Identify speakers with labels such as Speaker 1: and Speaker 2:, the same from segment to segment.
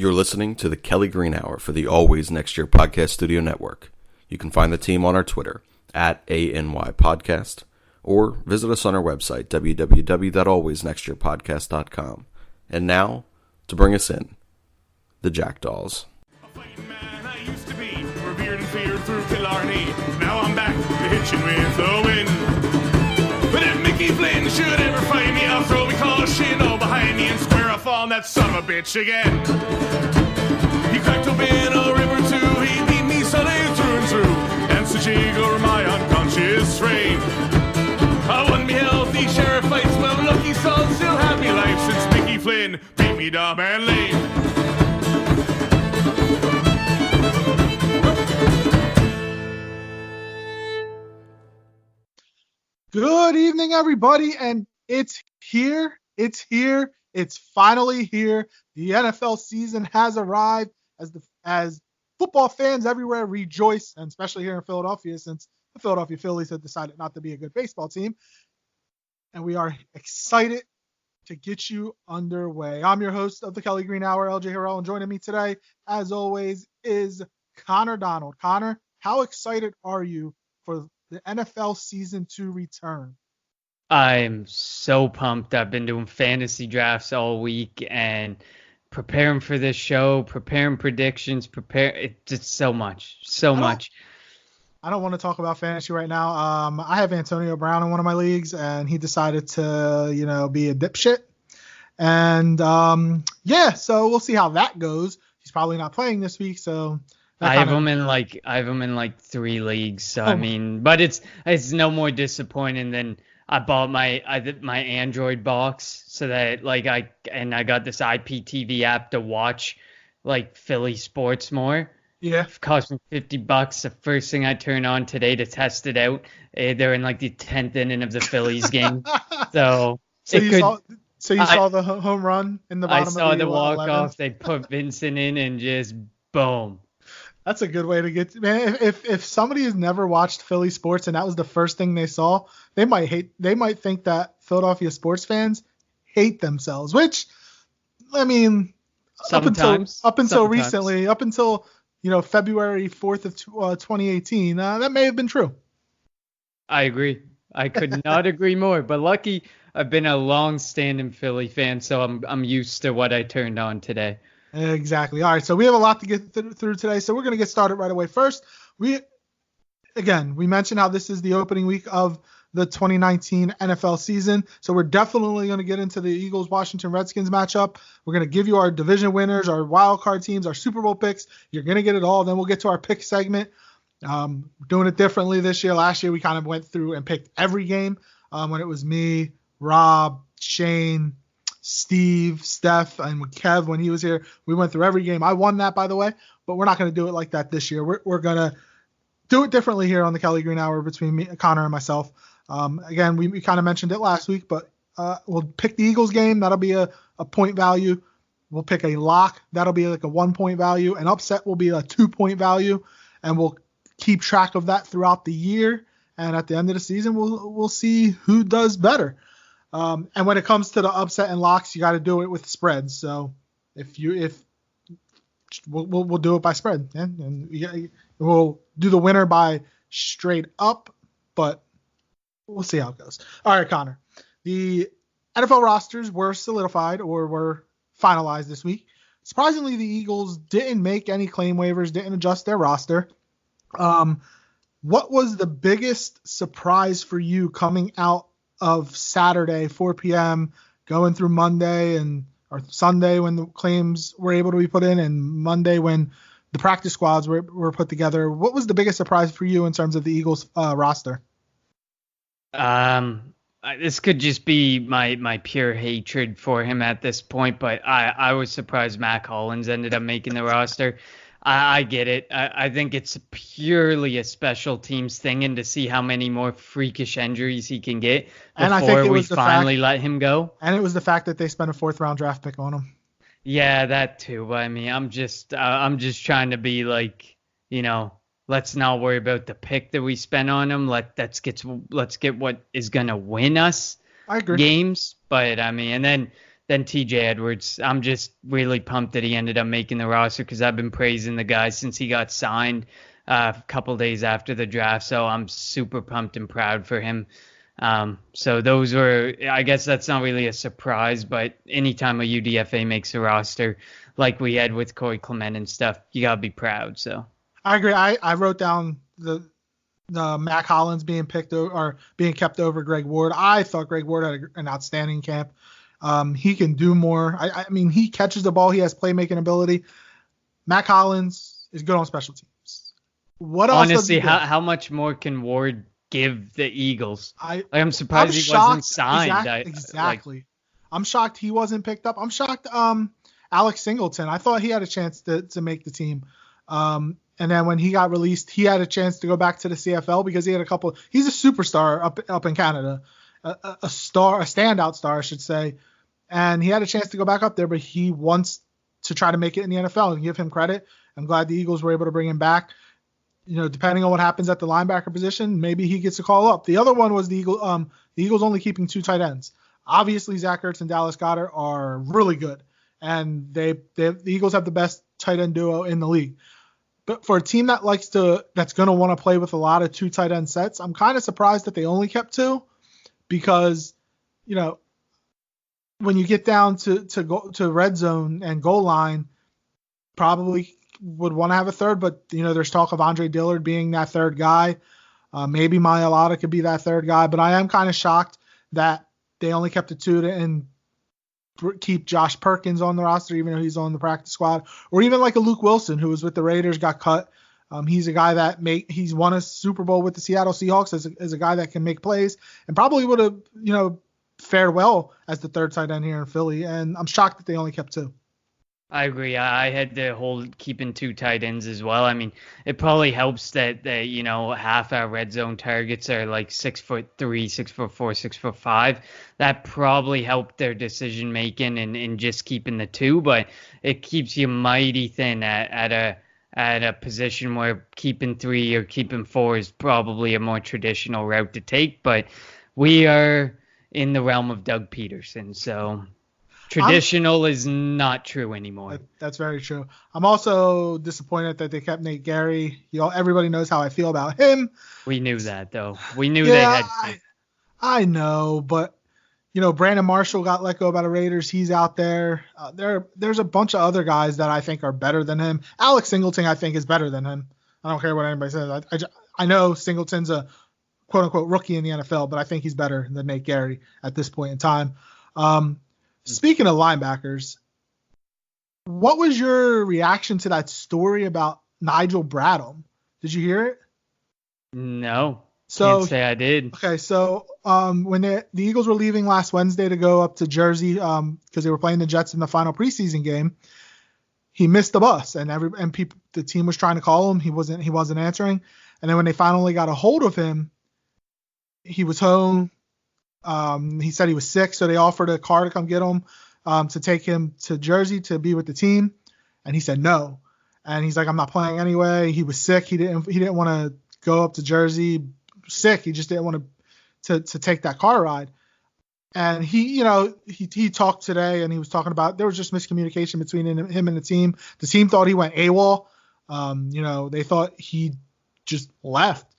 Speaker 1: You're listening to the Kelly Green Hour for the Always Next Year Podcast Studio Network. You can find the team on our Twitter, at ANY Podcast, or visit us on our website, www.alwaysnextyearpodcast.com. And now, to bring us in, the Jackdaws.
Speaker 2: A fighting man I used to be, revered and feared through Killarney. Now I'm back to hitching with the wind. But if Mickey Flynn should ever find me, I'll throw me caution all behind me and square off on that son of a bitch again. He cracked open a river too, he beat me Sunday through and through, and so jiggle my unconscious frame. I won me healthy sheriff fights, well lucky son still have me life since Mickey Flynn beat me dumb and lame.
Speaker 3: Good evening, everybody, and it's here. It's finally here. The NFL season has arrived as football fans everywhere rejoice, and especially here in Philadelphia, since the Philadelphia Phillies have decided not to be a good baseball team. And we are excited to get you underway. I'm your host of the Kelly Green Hour, LJ Harrell, and joining me today, as always, is Connor Donald. Connor, how excited are you for the NFL season to return?
Speaker 4: I'm so pumped. I've been doing fantasy drafts all week and preparing for this show, preparing predictions, it's so much.
Speaker 3: I don't want to talk about fantasy right now. I have Antonio Brown in one of my leagues, and he decided to, be a dipshit. And so we'll see how that goes. He's probably not playing this week, so
Speaker 4: I have him in like 3 leagues. So but it's no more disappointing than I bought my Android box so that I got this IPTV app to watch Philly sports more.
Speaker 3: Yeah.
Speaker 4: It cost me $50. The first thing I turned on today to test it out, they're in the 10th inning of the Phillies game. So you saw the home run in the bottom of the 11th? I saw the walk-off. They put Vincent in and just boom.
Speaker 3: That's a good way to get man. If somebody has never watched Philly sports and that was the first thing they saw, they might think that Philadelphia sports fans hate themselves, which
Speaker 4: sometimes
Speaker 3: up until recently, February 4th of 2018, that may have been true.
Speaker 4: I agree. I could not agree more. But lucky I've been a long-standing Philly fan, so I'm used to what I turned on today.
Speaker 3: Exactly. All right, so we have a lot to get through today, so we're going to get started right away. First, we mentioned how this is the opening week of the 2019 NFL season, so we're definitely going to get into the Eagles-Washington Redskins matchup. We're going to give you our division winners, our wild card teams, our Super Bowl picks. You're going to get it all. Then we'll get to our pick segment. Doing it differently this year. Last year, we kind of went through and picked every game when it was me, Rob, Shane, Steve, Steph, and Kev when he was here. We went through every game. I won that, by the way, but we're not going to do it like that this year. We're going to do it differently here on the Kelly Green Hour between me, Connor, and myself. Again, we kind of mentioned it last week, but we'll pick the Eagles game. That'll be a point value. We'll pick a lock. That'll be like a 1 point value. An upset will be a 2 point value, and we'll keep track of that throughout the year. And at the end of the season, we'll see who does better. And when it comes to the upset and locks, you got to do it with spreads. So we'll do it by spread, and we'll do the winner by straight up, but we'll see how it goes. All right, Connor, the NFL rosters were solidified or were finalized this week. Surprisingly, the Eagles didn't make any claim waivers, didn't adjust their roster. What was the biggest surprise for you coming out of Saturday, 4 p.m., going through Monday or Sunday when the claims were able to be put in, and Monday when the practice squads were put together? What was the biggest surprise for you in terms of the Eagles roster?
Speaker 4: This could just be my pure hatred for him at this point, but I was surprised Mac Hollins ended up making the roster. I get it. I think it's purely a special teams thing, and to see how many more freakish injuries he can get before we finally let him go.
Speaker 3: And it was the fact that they spent a 4th round draft pick on him.
Speaker 4: Yeah, that too. But I mean, I'm just trying to be let's not worry about the pick that we spent on him. Let's get what is gonna win us
Speaker 3: I agree.
Speaker 4: games. But I mean, and then than TJ Edwards. I'm just really pumped that he ended up making the roster because I've been praising the guy since he got signed a couple days after the draft. So I'm super pumped and proud for him. So those were, I guess that's not really a surprise, but anytime a UDFA makes a roster like we had with Corey Clement and stuff, you got to be proud. So
Speaker 3: I agree. I wrote down the Mac Hollins being picked or being kept over Greg Ward. I thought Greg Ward had an outstanding camp. He can do more. I mean, he catches the ball. He has playmaking ability. Mac Hollins is good on special teams. What else?
Speaker 4: Honestly, how much more can Ward give the Eagles? I'm surprised he
Speaker 3: shocked,
Speaker 4: wasn't signed.
Speaker 3: Exactly. I'm shocked he wasn't picked up. I'm shocked. Alex Singleton. I thought he had a chance to make the team. And then when he got released, he had a chance to go back to the CFL because he had he's a superstar up in Canada, a standout star, I should say. And he had a chance to go back up there, but he wants to try to make it in the NFL, and give him credit. I'm glad the Eagles were able to bring him back. Depending on what happens at the linebacker position, maybe he gets a call up. The other one was the Eagles only keeping 2 tight ends. Obviously, Zach Ertz and Dallas Goedert are really good, and the Eagles have the best tight end duo in the league. But for a team that's going to want to play with a lot of 2 tight end sets, I'm kind of surprised that they only kept 2, because, when you get down to red zone and goal line, probably would want to have a third, but there's talk of Andre Dillard being that third guy. Maybe Mailata could be that third guy, but I am kind of shocked that they only kept the 2 and keep Josh Perkins on the roster, even though he's on the practice squad, or even like a Luke Wilson, who was with the Raiders, got cut. He's a guy that he's won a Super Bowl with the Seattle Seahawks as a guy that can make plays, and probably would have, fared well as the third tight end here in Philly. And I'm shocked that they only kept 2.
Speaker 4: I agree. I had to hold keeping 2 tight ends as well. I mean, it probably helps that half our red zone targets are like 6'3", 6'4", 6'5". That probably helped their decision making and just keeping the 2, but it keeps you mighty thin at a position where keeping 3 or keeping 4 is probably a more traditional route to take. But we are in the realm of Doug Peterson, so traditional is not true anymore.
Speaker 3: That's very true. I'm also disappointed that they kept Nate Gary. Everybody knows how I feel about him.
Speaker 4: We knew that, though. We knew they had to.
Speaker 3: I know, but Brandon Marshall got let go by the Raiders. He's out there. There's a bunch of other guys that I think are better than him. Alex Singleton, I think, is better than him. I don't care what anybody says. I know Singleton's a quote-unquote rookie in the NFL, but I think he's better than Nate Gary at this point in time. Speaking of linebackers, what was your reaction to that story about Nigel Bradham? Did you hear it?
Speaker 4: No. Can't say I did.
Speaker 3: Okay, so when the Eagles were leaving last Wednesday to go up to Jersey because they were playing the Jets in the final preseason game, he missed the bus, and the team was trying to call him. He wasn't answering. And then when they finally got a hold of him, he was home. He said he was sick, so they offered a car to come get him to take him to Jersey to be with the team, and he said no. And he's like, I'm not playing anyway. He was sick. He didn't want to go up to Jersey sick. He just didn't want to take that car ride. And he talked today, and he was talking about there was just miscommunication between him and the team. The team thought he went AWOL. They thought he just left,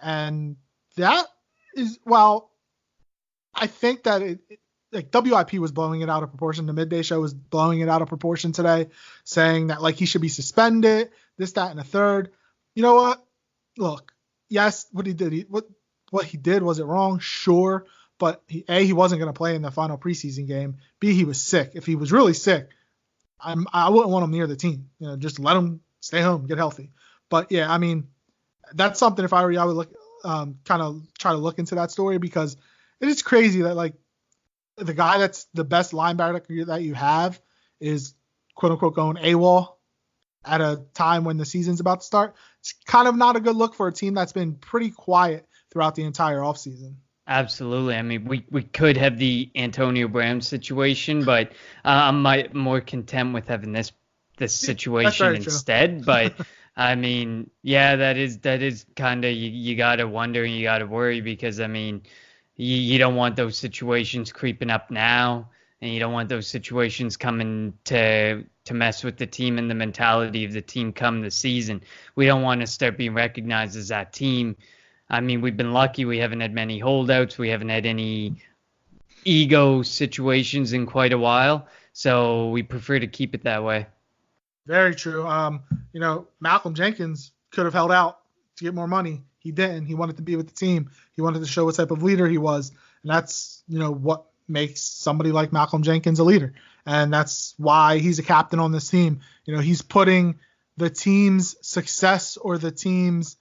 Speaker 3: and that is, well, I think that WIP was blowing it out of proportion. The Midday Show was blowing it out of proportion today, saying that he should be suspended, this, that, and a third. You know what? Look, yes, what he did, what he did, was it wrong? Sure, but he wasn't going to play in the final preseason game. B, he was sick. If he was really sick, I wouldn't want him near the team. Just let him stay home, get healthy. But yeah, I mean, that's something. If I were you, I would look, kind of try to look into that story, because it is crazy that the guy that's the best linebacker that you have is quote unquote going AWOL at a time when the season's about to start. It's kind of not a good look for a team that's been pretty quiet throughout the entire offseason.
Speaker 4: Absolutely. I mean, we could have the Antonio Brown situation, but I'm more content with having this situation instead. But I mean, yeah, that is kind of, you got to wonder and you got to worry, because I mean, you don't want those situations creeping up now. and you don't want those situations coming to mess with the team and the mentality of the team come the season. We don't want to start being recognized as that team. I mean, we've been lucky. We haven't had many holdouts. We haven't had any ego situations in quite a while. So we prefer to keep it that way.
Speaker 3: Very true. Malcolm Jenkins could have held out to get more money. He didn't. He wanted to be with the team. He wanted to show what type of leader he was. And that's, what makes somebody like Malcolm Jenkins a leader. And that's why he's a captain on this team. He's putting the team's success or the team's,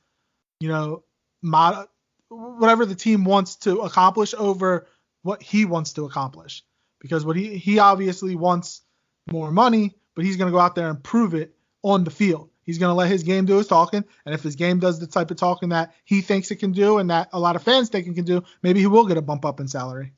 Speaker 3: whatever the team wants to accomplish over what he wants to accomplish. Because what he obviously wants more money, but he's going to go out there and prove it on the field. He's going to let his game do his talking. And if his game does the type of talking that he thinks it can do and that a lot of fans think it can do, maybe he will get a bump up in salary.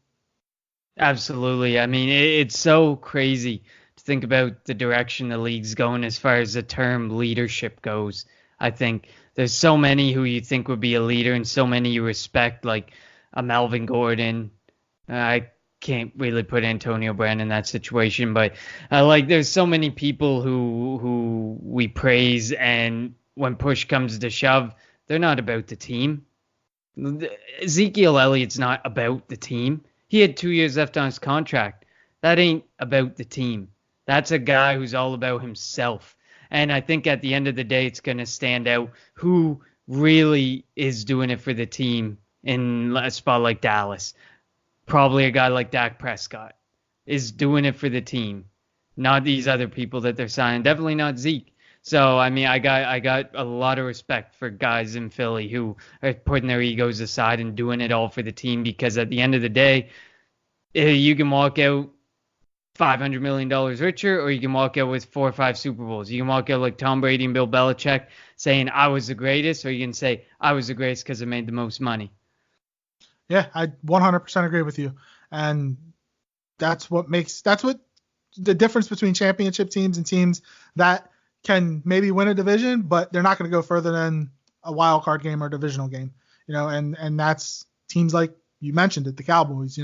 Speaker 4: Absolutely. I mean, it's so crazy to think about the direction the league's going as far as the term leadership goes. I think there's so many who you think would be a leader and so many you respect, like a Melvin Gordon. I can't really put Antonio Brown in that situation, but there's so many people who we praise, and when push comes to shove, they're not about the team. Ezekiel Elliott's not about the team. He had 2 years left on his contract. That ain't about the team. That's a guy who's all about himself. And I think at the end of the day, it's going to stand out who really is doing it for the team in a spot like Dallas. Probably a guy like Dak Prescott is doing it for the team, not these other people that they're signing. Definitely not Zeke. So, I mean, I got a lot of respect for guys in Philly who are putting their egos aside and doing it all for the team, because at the end of the day, you can walk out $500 million richer, or you can walk out with 4 or 5 Super Bowls. You can walk out like Tom Brady and Bill Belichick saying, I was the greatest, or you can say, I was the greatest because I made the most money.
Speaker 3: Yeah, I 100% agree with you. And that's what the difference between championship teams and teams that can maybe win a division, but they're not going to go further than a wild card game or a divisional game, and that's teams like you mentioned it, the Cowboys.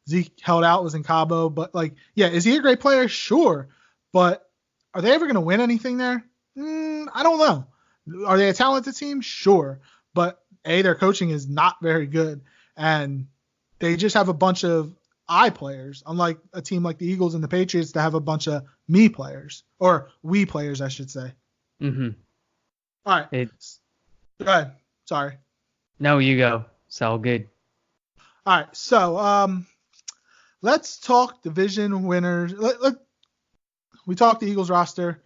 Speaker 3: Zeke held out, was in Cabo, but is he a great player? Sure. But are they ever going to win anything there? I don't know. Are they a talented team? Sure. But their coaching is not very good. And they just have a bunch of I players, unlike a team like the Eagles and the Patriots that have a bunch of me players, or we players, I should say.
Speaker 4: Mm-hmm.
Speaker 3: All right. Go ahead. Sorry.
Speaker 4: No, you go. It's all good.
Speaker 3: All right. So let's talk division winners. We talked the Eagles roster.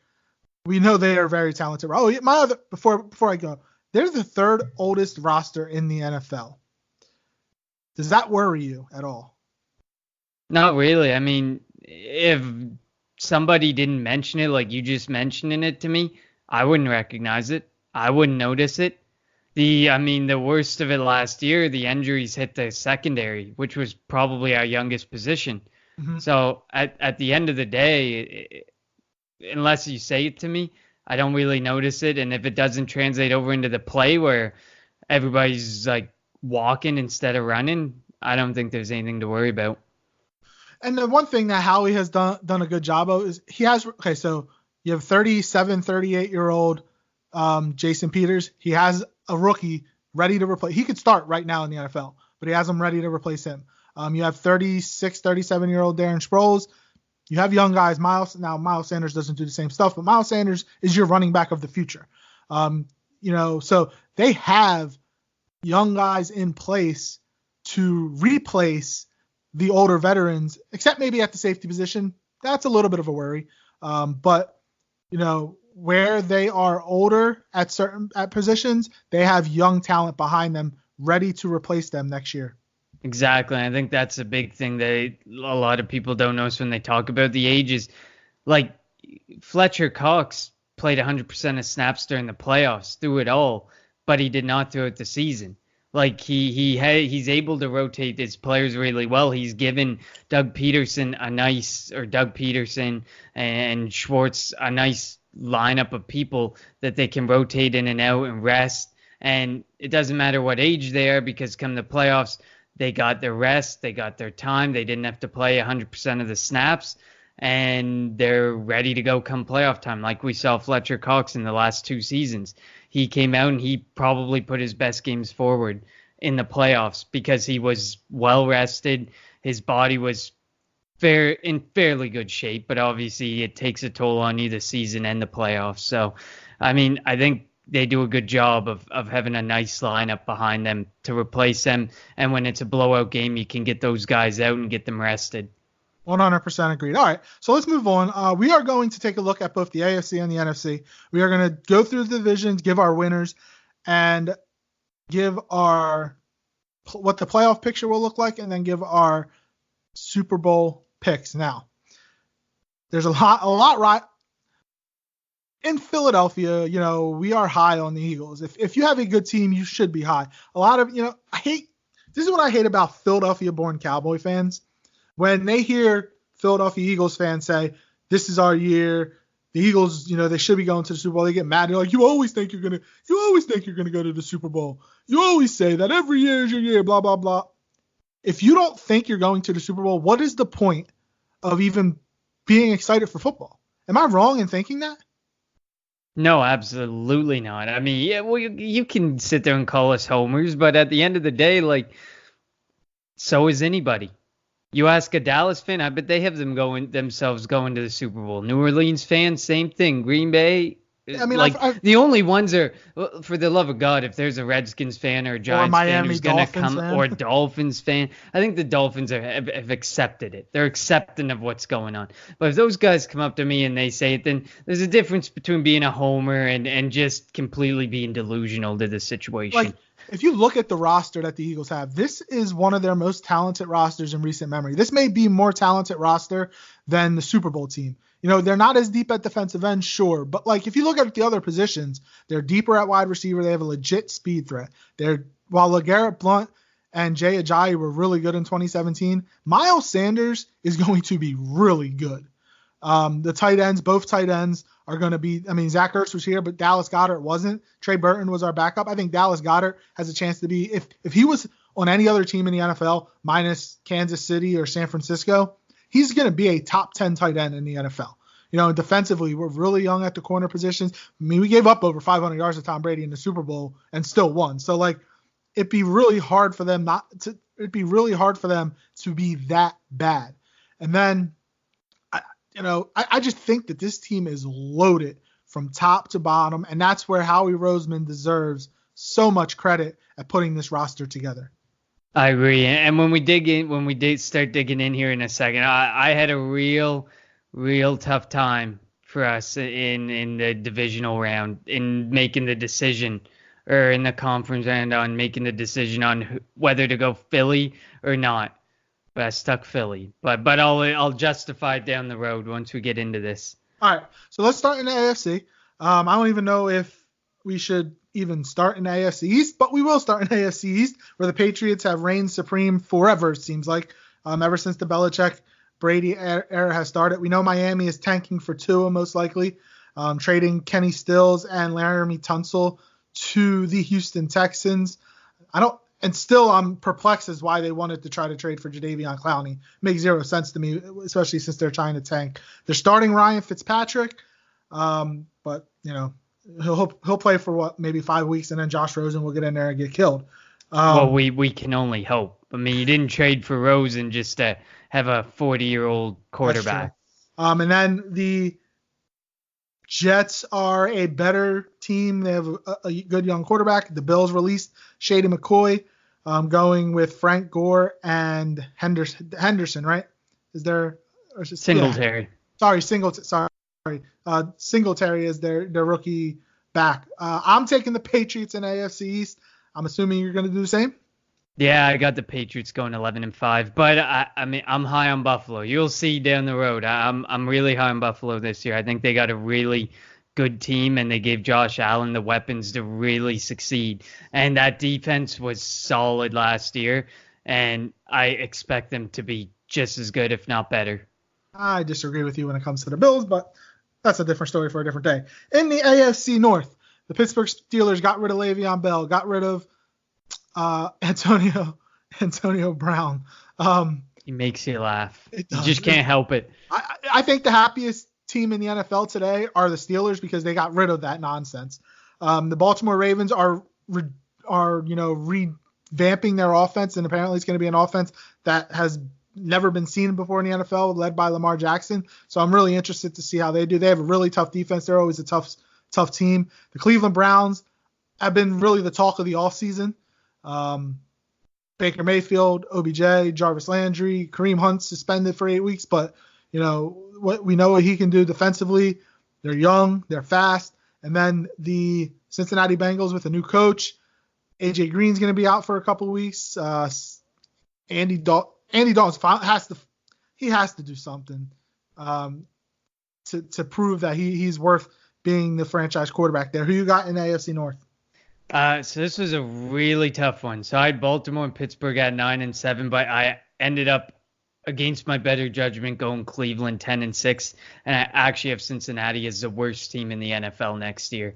Speaker 3: We know they are very talented. Oh, before I go, they're the third oldest roster in the NFL. Does that worry you at all?
Speaker 4: Not really. I mean, if somebody didn't mention it like you just mentioning it to me, I wouldn't recognize it. I wouldn't notice it. The worst of it last year, the injuries hit the secondary, which was probably our youngest position. Mm-hmm. So at the end of the day, unless you say it to me, I don't really notice it. And if it doesn't translate over into the play where everybody's like walking instead of running, I don't think there's anything to worry about.
Speaker 3: And the one thing that Howie has done a good job of is so you have 38-year-old Jason Peters. He has a rookie ready to replace. He could start right now in the NFL, but he has him ready to replace him. You have 37-year-old Darren Sproles. You have young guys. Miles Sanders doesn't do the same stuff, but Miles Sanders is your running back of the future. So they have young guys in place to replace the older veterans, except maybe at the safety position. That's a little bit of a worry. But where they are older at positions, they have young talent behind them ready to replace them next year.
Speaker 4: Exactly. I think that's a big thing that a lot of people don't notice when they talk about the ages. Like Fletcher Cox played 100% of snaps during the playoffs through it all, but he did not throughout the season. Like he's able to rotate his players really well. He's given Doug Peterson and Schwartz a nice lineup of people that they can rotate in and out and rest. And it doesn't matter what age they are, because come the playoffs, They got their rest. They got their time. They didn't have to play 100% of the snaps. And they're ready to go come playoff time, like we saw Fletcher Cox in the last 2 seasons. He came out and he probably put his best games forward in the playoffs because he was well rested. His body was in fairly good shape, but obviously it takes a toll on you the season and the playoffs. So, I mean, I think they do a good job of having a nice lineup behind them to replace them. And when it's a blowout game, you can get those guys out and get them rested.
Speaker 3: 100% agreed. All right, so let's move on. We are going to take a look at both the AFC and the NFC. We are going to go through the divisions, give our winners, and give what the playoff picture will look like, and then give our Super Bowl picks. Now, there's a lot right in Philadelphia. You know, we are high on the Eagles. If you have a good team, you should be high. A lot of, this is what I hate about Philadelphia-born Cowboy fans. When they hear Philadelphia Eagles fans say, this is our year, the Eagles, they should be going to the Super Bowl, they get mad. They're like, you always think you're gonna go to the Super Bowl. You always say that every year is your year, blah, blah, blah. If you don't think you're going to the Super Bowl, what is the point of even being excited for football? Am I wrong in thinking that?
Speaker 4: No, absolutely not. I mean, yeah, well, you can sit there and call us homers, but at the end of the day, so is anybody. You ask a Dallas fan, I bet they have themselves going to the Super Bowl. New Orleans fans, same thing. Green Bay,
Speaker 3: I mean,
Speaker 4: the only ones are, for the love of God, if there's a Redskins fan or a Giants fan who's going to come, or a Dolphins fan, I think the Dolphins have accepted it. They're accepting of what's going on. But if those guys come up to me and they say it, then there's a difference between being a homer and just completely being delusional to the situation.
Speaker 3: If you look at the roster that the Eagles have, this is one of their most talented rosters in recent memory. This may be more talented roster than the Super Bowl team. They're not as deep at defensive end, sure. But, if you look at the other positions, they're deeper at wide receiver. They have a legit speed threat. While LeGarrette Blount and Jay Ajayi were really good in 2017, Miles Sanders is going to be really good. The tight ends, both tight ends are going to be, Zach Ertz was here, but Dallas Goedert wasn't. Trey Burton was our backup. I think Dallas Goedert has a chance to be, if he was on any other team in the NFL, minus Kansas City or San Francisco, he's going to be a top 10 tight end in the NFL. Defensively, we're really young at the corner positions. We gave up over 500 yards to Tom Brady in the Super Bowl and still won. So, it'd be really hard for them to be that bad. And then, I just think that this team is loaded from top to bottom, and that's where Howie Roseman deserves so much credit at putting this roster together.
Speaker 4: I agree. And when we did start digging in here in a second, I had a real tough time for us in the divisional round in making the decision, or in the conference round on making the decision on whether to go Philly or not. But I stuck Philly. But I'll justify it down the road once we get into this.
Speaker 3: All right. So let's start in the AFC. I don't even know if we should even start in the AFC East, but we will start in the AFC East, where the Patriots have reigned supreme forever, it seems like, ever since the Belichick-Brady era has started. We know Miami is tanking for Tua, most likely, trading Kenny Stills and Laramie Tunsil to the Houston Texans. I'm perplexed as why they wanted to try to trade for Jadeveon Clowney. Makes zero sense to me, especially since they're trying to tank. They're starting Ryan Fitzpatrick, but he'll play for maybe 5 weeks, and then Josh Rosen will get in there and get killed.
Speaker 4: Well, we can only hope. I mean, you didn't trade for Rosen just to have a 40-year-old quarterback.
Speaker 3: And then the Jets are a better team. They have a good young quarterback. The Bills released Shady McCoy, going with Frank Gore and Henderson, right?
Speaker 4: Singletary.
Speaker 3: Yeah. Sorry, Singletary is their rookie back. I'm taking the Patriots in AFC East. I'm assuming you're going to do the same.
Speaker 4: Yeah, I got the Patriots going 11-5, but I'm high on Buffalo. You'll see down the road. I'm really high on Buffalo this year. I think they got a really good team, and they gave Josh Allen the weapons to really succeed. And that defense was solid last year, and I expect them to be just as good, if not better.
Speaker 3: I disagree with you when it comes to the Bills, but that's a different story for a different day. In the AFC North, the Pittsburgh Steelers got rid of Le'Veon Bell, got rid of Antonio Antonio Brown.
Speaker 4: He makes you laugh. You
Speaker 3: does.
Speaker 4: just can't help it.
Speaker 3: I think the happiest team in the NFL today are the Steelers because they got rid of that nonsense. The Baltimore Ravens are revamping their offense, and apparently it's going to be an offense that has never been seen before in the NFL, led by Lamar Jackson. So I'm really interested to see how they do. They have a really tough defense. They're always a tough team. The Cleveland Browns have been really the talk of the offseason. Baker Mayfield, OBJ, Jarvis Landry, Kareem Hunt suspended for 8 weeks, but we know what he can do defensively. They're young, they're fast. And then the Cincinnati Bengals with a new coach. AJ Green's going to be out for a couple of weeks. Andy Dalton has to do something to prove that he's worth being the franchise quarterback there. Who you got in the AFC North?
Speaker 4: So this was a really tough one. So I had Baltimore and Pittsburgh at 9-7, but I ended up against my better judgment going Cleveland 10-6, and I actually have Cincinnati as the worst team in the NFL next year.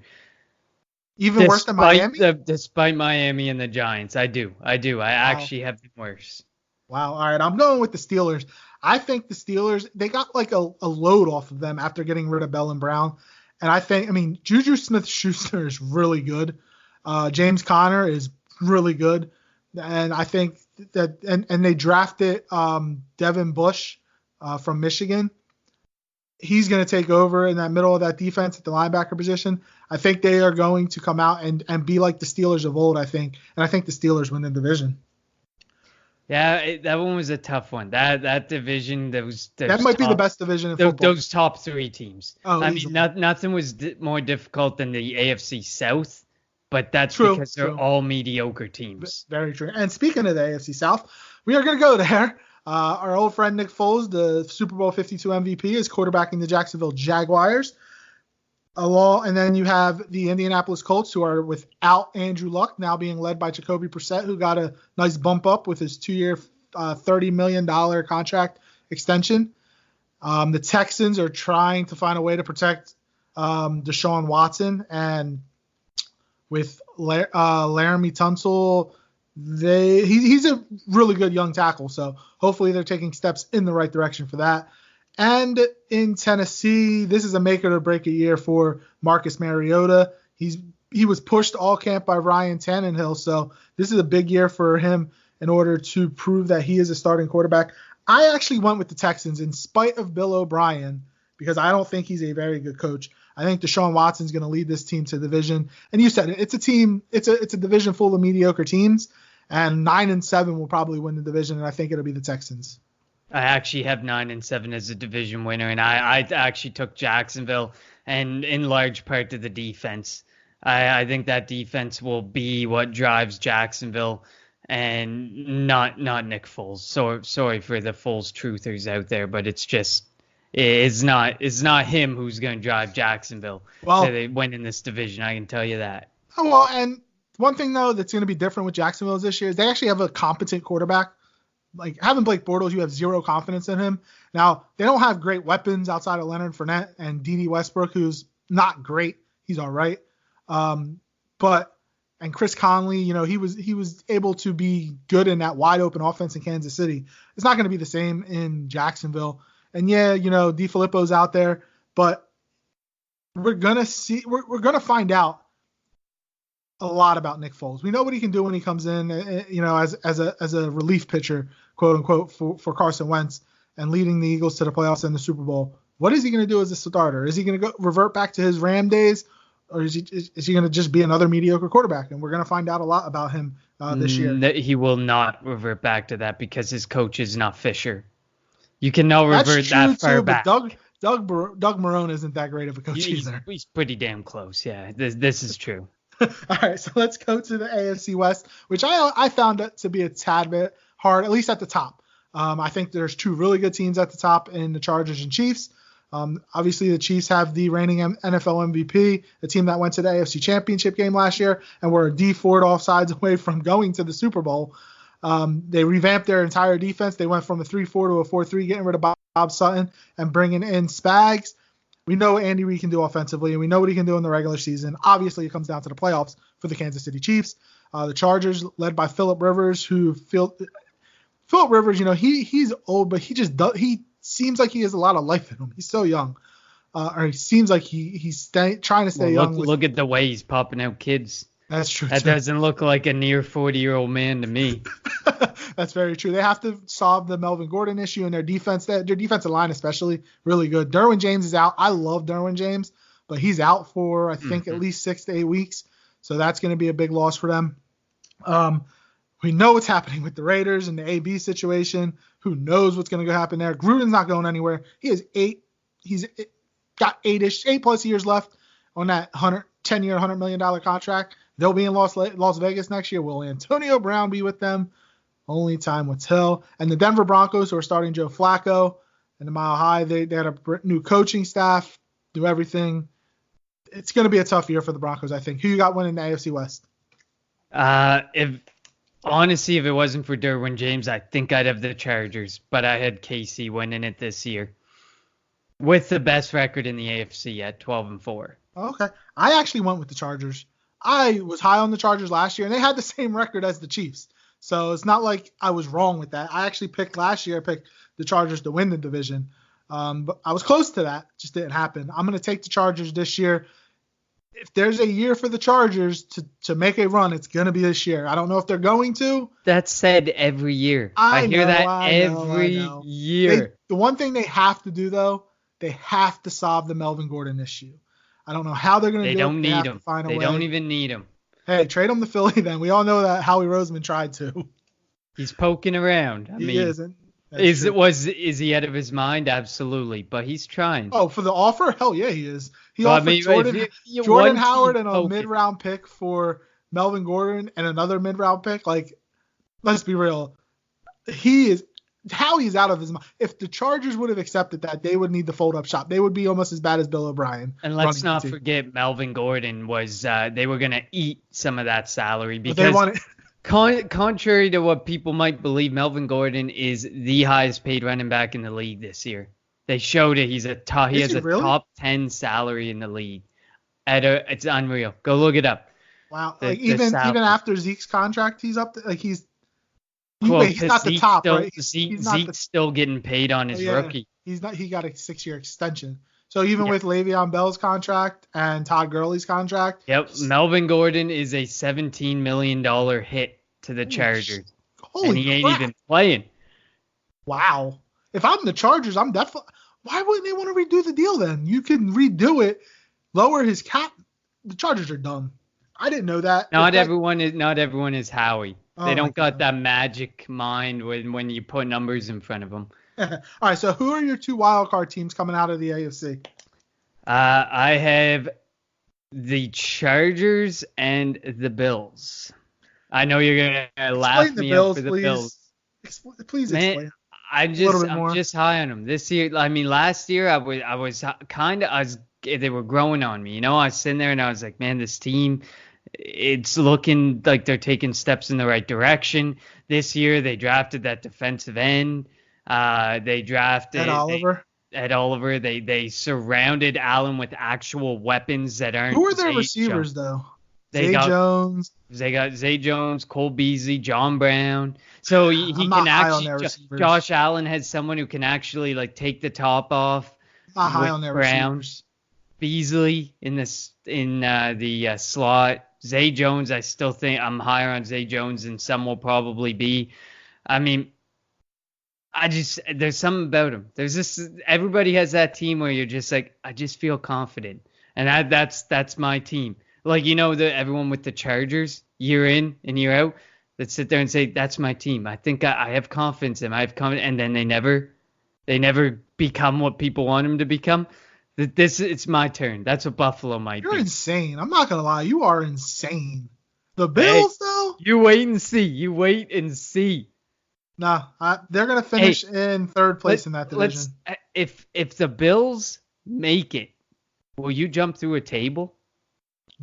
Speaker 3: Even worse than Miami?
Speaker 4: Despite Miami and the Giants, I do. I actually have them worse.
Speaker 3: Wow. All right, I'm going with the Steelers. I think the Steelers, they got like a load off of them after getting rid of Bell and Brown. And Juju Smith-Schuster is really good. James Conner is really good. And I think that, and they drafted Devin Bush from Michigan. He's going to take over in that middle of that defense at the linebacker position. I think they are going to come out and be like the Steelers of old, I think. And I think the Steelers win the division.
Speaker 4: Yeah, that one was a tough one. That division,
Speaker 3: that might be the best division in football.
Speaker 4: Those top three teams. Nothing was more difficult than the AFC South, but that's because they're all mediocre teams.
Speaker 3: Very true. And speaking of the AFC South, we are going to go there. Our old friend Nick Foles, the Super Bowl 52 MVP, is quarterbacking the Jacksonville Jaguars. And then you have the Indianapolis Colts, who are without Andrew Luck, now being led by Jacoby Brissett, who got a nice bump up with his 2-year, $30 million contract extension. The Texans are trying to find a way to protect Deshaun Watson, and with Laramie Tunsil, he's a really good young tackle, so hopefully they're taking steps in the right direction for that. And in Tennessee, this is a make it or break it year for Marcus Mariota. He was pushed all camp by Ryan Tannehill, so this is a big year for him in order to prove that he is a starting quarterback. I actually went with the Texans in spite of Bill O'Brien because I don't think he's a very good coach. I think Deshaun Watson's going to lead this team to the division. And you said it, it's a division full of mediocre teams, and 9-7 will probably win the division, and I think it'll be the Texans.
Speaker 4: I actually have 9-7 as a division winner, and I actually took Jacksonville, and in large part to the defense. I think that defense will be what drives Jacksonville, and not Nick Foles. So sorry for the Foles truthers out there, but it's not him who's going to drive Jacksonville to win in this division. I can tell you that.
Speaker 3: Oh, well, and one thing though that's going to be different with Jacksonville this year is they actually have a competent quarterback. Like having Blake Bortles, you have zero confidence in him. Now, they don't have great weapons outside of Leonard Fournette and D.D. Westbrook, who's not great. He's all right. And Chris Conley, he was able to be good in that wide open offense in Kansas City. It's not going to be the same in Jacksonville. And yeah, DeFilippo's out there, but we're going to find out a lot about Nick Foles. We know what he can do when he comes in, as a relief pitcher, quote unquote, for Carson Wentz and leading the Eagles to the playoffs and the Super Bowl. What is he going to do as a starter? Is he going to revert back to his Ram days, or is he going to just be another mediocre quarterback? And we're going to find out a lot about him this year.
Speaker 4: He will not revert back to that because his coach is not Fisher. You cannot revert that far back.
Speaker 3: Doug Marrone isn't that great of a coach either.
Speaker 4: He's pretty damn close. Yeah, this is true.
Speaker 3: All right, so let's go to the AFC West, which I found it to be a tad bit hard, at least at the top. I think there's two really good teams at the top in the Chargers and Chiefs. Obviously, the Chiefs have the reigning NFL MVP, a team that went to the AFC Championship game last year and were a D Ford offsides away from going to the Super Bowl. They revamped their entire defense. They went from a 3-4 to a 4-3, getting rid of Bob Sutton and bringing in Spags. We know what Andy Reid can do offensively, and we know what he can do in the regular season. Obviously, it comes down to the playoffs for the Kansas City Chiefs. The Chargers, led by Phillip Rivers, Phillip Rivers, he's old, but he seems like he has a lot of life in him. He's so young. Or he seems like he's trying to stay young.
Speaker 4: Look at the way he's popping out kids.
Speaker 3: That's true.
Speaker 4: That doesn't look like a near 40-year-old man to me.
Speaker 3: That's very true. They have to solve the Melvin Gordon issue, and their defensive line especially really good. Derwin James is out. I love Derwin James, but he's out for I think at least 6 to 8 weeks. So that's going to be a big loss for them. We know what's happening with the Raiders and the AB situation. Who knows what's going to happen there? Gruden's not going anywhere. He's got 8+ years left on that 10-year, $100 million contract. They'll be in Las Vegas next year. Will Antonio Brown be with them? Only time will tell. And the Denver Broncos, who are starting Joe Flacco and the Mile High, they had a new coaching staff, do everything. It's going to be a tough year for the Broncos, I think. Who you got winning the AFC West?
Speaker 4: Honestly, if it wasn't for Derwin James, I think I'd have the Chargers. But I had KC winning it this year with the best record in the AFC at 12-4.
Speaker 3: Okay. I actually went with the Chargers. I was high on the Chargers last year, and they had the same record as the Chiefs. So it's not like I was wrong with that. I actually picked the Chargers to win the division. But I was close to that. Just didn't happen. I'm going to take the Chargers this year. If there's a year for the Chargers to make a run, it's going to be this year. I don't know if they're going to.
Speaker 4: That's said every year. I hear that every year.
Speaker 3: The one thing they have to do, though, they have to solve the Melvin Gordon issue. I don't know how they're going to do it.
Speaker 4: They don't need him. They don't even need him.
Speaker 3: Hey, trade him to Philly then. We all know that Howie Roseman tried to.
Speaker 4: He's poking around.
Speaker 3: He isn't.
Speaker 4: Is he out of his mind? Absolutely. But he's trying.
Speaker 3: Oh, for the offer? Hell yeah, he is. He offered Jordan Howard and a mid-round pick for Melvin Gordon and another mid-round pick. Like, let's be real. Howie's out of his mind. If the Chargers would have accepted that, they would need the fold-up shop. They would be almost as bad as Bill O'Brien.
Speaker 4: And let's not forget Melvin Gordon was they were going to eat some of that salary because contrary to what people might believe, Melvin Gordon is the highest paid running back in the league this year. They showed it. He has a top 10 salary in the league. It's unreal. Go look it up.
Speaker 3: Wow. Even after Zeke's contract, he's up he's not the top, right?
Speaker 4: Zeke's still getting paid on his rookie.
Speaker 3: He's not. He got a 6-year extension. So even with Le'Veon Bell's contract and Todd Gurley's contract.
Speaker 4: Yep. Melvin Gordon is a $17 million hit to the Chargers. And he ain't even playing.
Speaker 3: Wow. If I'm the Chargers, I'm definitely. Why wouldn't they want to redo the deal then? You can redo it, lower his cap. The Chargers are dumb. I didn't know that.
Speaker 4: Not everyone is Howie. They don't got that magic mind when you put numbers in front of them.
Speaker 3: All right, so who are your 2 wildcard teams coming out of the AFC?
Speaker 4: I have the Chargers and the Bills. I know you're going to laugh me up for the Bills.
Speaker 3: Please explain.
Speaker 4: I'm just high on them this year. I mean, last year they were growing on me. I was sitting there and I was like, man, this team, it's looking like they're taking steps in the right direction. This year they drafted that defensive end. They drafted Ed Oliver. They surrounded Allen with actual weapons that aren't.
Speaker 3: Who are their receivers though?
Speaker 4: They got Zay Jones, Cole Beasley, John Brown. So he can actually. Josh Allen has someone who can actually take the top off.
Speaker 3: Not high on their receivers.
Speaker 4: Beasley in the slot. Zay Jones, I still think I'm higher on Zay Jones than some will probably be. I mean, there's something about him. There's this. Everybody has that team where you're just like, I just feel confident, and that's my team. Everyone with the Chargers, year in and year out, that sit there and say, that's my team. I think I have confidence in them. And then they never become what people want them to become. It's my turn. That's what Buffalo might be.
Speaker 3: You're insane. I'm not going to lie. You are insane. The Bills, though?
Speaker 4: You wait and see.
Speaker 3: Nah, they're going to finish in third place in that division.
Speaker 4: If the Bills make it, will you jump through a table?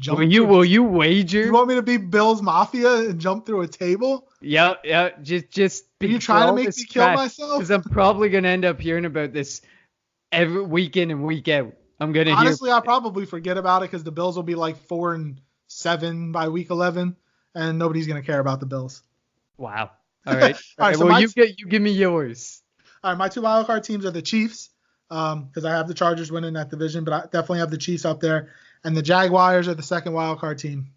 Speaker 4: Will you wager?
Speaker 3: You want me to be Bills Mafia and jump through a table?
Speaker 4: Yeah. Just.
Speaker 3: Are you trying to make me kill myself?
Speaker 4: Because I'm probably gonna end up hearing about this every week in and week out.
Speaker 3: Honestly, I'll probably forget about it because the Bills will be 4-7 by week 11, and nobody's going to care about the Bills.
Speaker 4: Wow. All right.
Speaker 3: All right, so
Speaker 4: well, you give me yours.
Speaker 3: All right, my 2 wildcard teams are the Chiefs, because I have the Chargers winning that division, but I definitely have the Chiefs up there, and the Jaguars are the second wildcard team.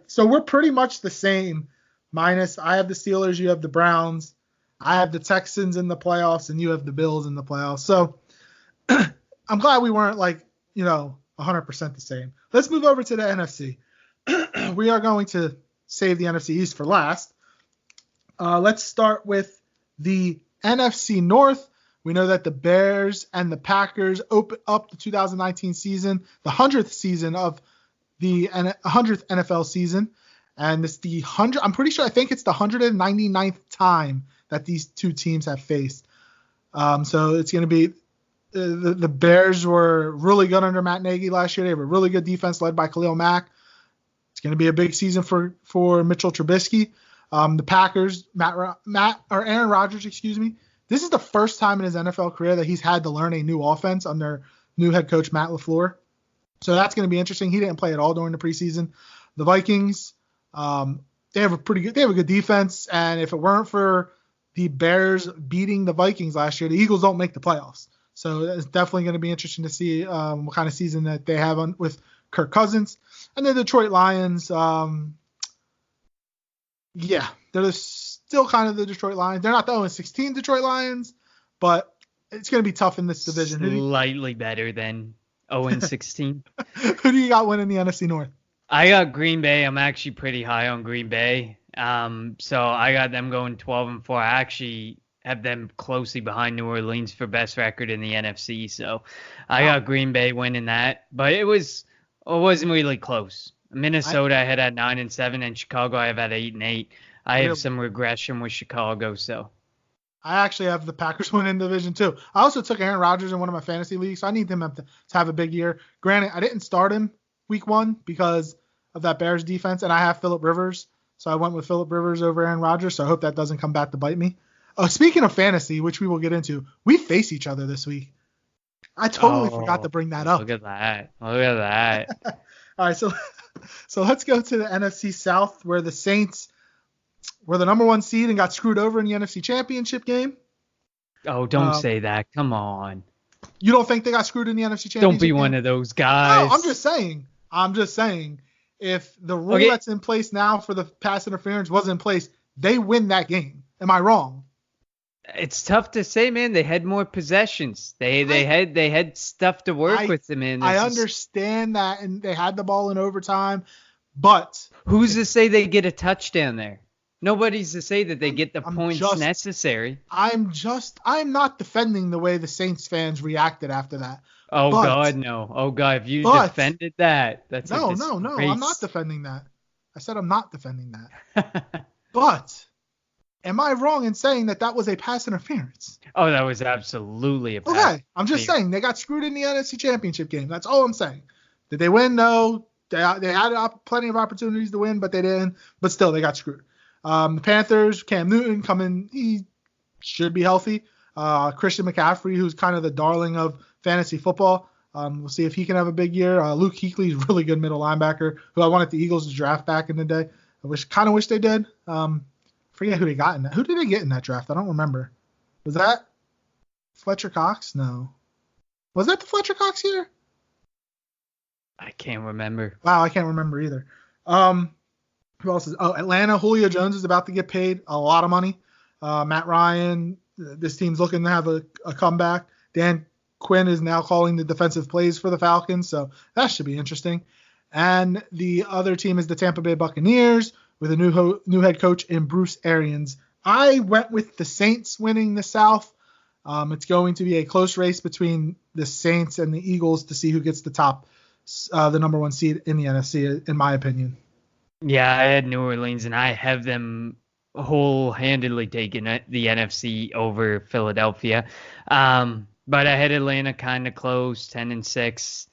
Speaker 3: So we're pretty much the same, minus I have the Steelers, you have the Browns, I have the Texans in the playoffs, and you have the Bills in the playoffs. So I'm glad we weren't 100% the same. Let's move over to the NFC. We are going to save the NFC East for last. Let's start with the NFC North. We know that the Bears and the Packers open up the 2019 season, the 100th season of the 100th NFL season. And it's the 100. I'm pretty sure. I think it's the 199th time that these two teams have faced. So it's going to be the Bears were really good under Matt Nagy last year. They have a really good defense led by Khalil Mack. It's going to be a big season for Mitchell Trubisky. The Packers, Aaron Rodgers, this is the first time in his NFL career that he's had to learn a new offense under new head coach Matt LaFleur. So that's going to be interesting. He didn't play at all during the preseason. The Vikings, they have a good defense, and if it weren't for the Bears beating the Vikings last year, the Eagles don't make the playoffs. So it's definitely going to be interesting to see what kind of season that they have with Kirk Cousins. And the Detroit Lions, they're still kind of the Detroit Lions. They're not the 0-16 Detroit Lions, but it's going to be tough in this division.
Speaker 4: Slightly better than 0-16.
Speaker 3: Who do you got winning the NFC North?
Speaker 4: I got Green Bay. I'm actually pretty high on Green Bay. So I got them going 12-4. I actually have them closely behind New Orleans for best record in the NFC. So I got Green Bay winning that, but it wasn't really close. Minnesota I had at 9-7, and Chicago I have at 8-8. I have some regression with Chicago, so.
Speaker 3: I actually have the Packers winning division too. I also took Aaron Rodgers in one of my fantasy leagues, so I need him to have a big year. Granted, I didn't start him week 1 because of that Bears defense, and I have Phillip Rivers, so I went with Phillip Rivers over Aaron Rodgers, so I hope that doesn't come back to bite me. Oh, speaking of fantasy, which we will get into, we face each other this week. I totally forgot to bring that up.
Speaker 4: Look at that.
Speaker 3: All right, so let's go to the NFC South, where the Saints were the number 1 seed and got screwed over in the NFC Championship game.
Speaker 4: Oh, don't say that. Come on.
Speaker 3: You don't think they got screwed in the NFC Championship
Speaker 4: Don't be
Speaker 3: game?
Speaker 4: one of those guys.
Speaker 3: No, I'm just saying. If the rule that's in place now for the pass interference wasn't in place, they win that game. Am I wrong?
Speaker 4: It's tough to say, man. They had more possessions. They had stuff to work with them in.
Speaker 3: I understand that, and they had the ball in overtime, but
Speaker 4: who's to say they get a touchdown there? Nobody's to say that they get the points necessary.
Speaker 3: I'm not defending the way the Saints fans reacted after that.
Speaker 4: Oh, God, no. Oh, God, if you defended that, that's
Speaker 3: no. I'm not defending that. I said I'm not defending that. But am I wrong in saying that was a pass interference?
Speaker 4: Oh, that was absolutely a pass.
Speaker 3: Okay, I'm just saying they got screwed in the NFC Championship game. That's all I'm saying. Did they win? No. They had plenty of opportunities to win, but they didn't. But still, they got screwed. The Panthers, Cam Newton coming, he should be healthy. Christian McCaffrey, who's kind of the darling of fantasy football. We'll see if he can have a big year. Luke Kuechly is really good middle linebacker, who I wanted the Eagles to draft back in the day. I kind of wish they did. Forget who they got in that. Who did they get in that draft? I don't remember. Was that Fletcher Cox? No. Was that the Fletcher Cox year?
Speaker 4: I can't remember.
Speaker 3: Wow, I can't remember either. Who else is? Oh, Atlanta. Julio Jones is about to get paid a lot of money. Matt Ryan. This team's looking to have a comeback. Dan Quinn is now calling the defensive plays for the Falcons, so that should be interesting. And the other team is the Tampa Bay Buccaneers with a new head coach in Bruce Arians. I went with the Saints winning the South. It's going to be a close race between the Saints and the Eagles to see who gets the number 1 seed in the NFC, in my opinion.
Speaker 4: Yeah, I had New Orleans, and I have them whole-handedly taking the NFC over Philadelphia. But I had Atlanta kind of close, 10-6.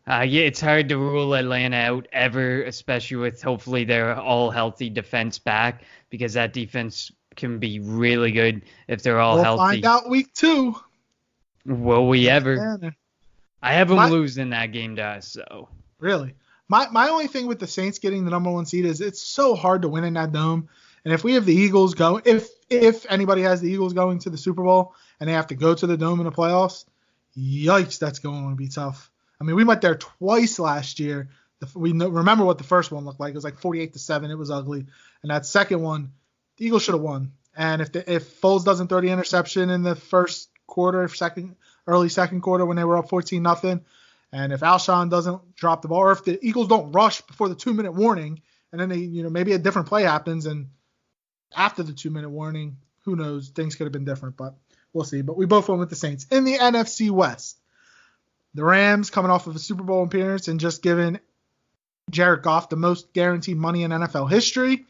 Speaker 4: It's hard to rule Atlanta out ever, especially with hopefully their all-healthy defense back, because that defense can be really good if they're all healthy.
Speaker 3: We'll find out week 2.
Speaker 4: Will we ever? I have them losing that game to us, so.
Speaker 3: Really? My only thing with the Saints getting the number 1 seed is it's so hard to win in that dome. And if we have the Eagles go, if anybody has the Eagles going to the Super Bowl and they have to go to the dome in the playoffs, yikes, that's going to be tough. I mean, we went there twice last year. Remember what the first one looked like. It was like 48-7. It was ugly. And that second one, the Eagles should have won. And if Foles doesn't throw the interception in the first quarter, early second quarter when they were up 14-0, and if Alshon doesn't drop the ball, or if the Eagles don't rush before the 2-minute warning, and then maybe a different play happens, and after the 2-minute warning, who knows? Things could have been different, but we'll see. But we both went with the Saints. In the NFC West, the Rams coming off of a Super Bowl appearance and just giving Jared Goff the most guaranteed money in NFL history.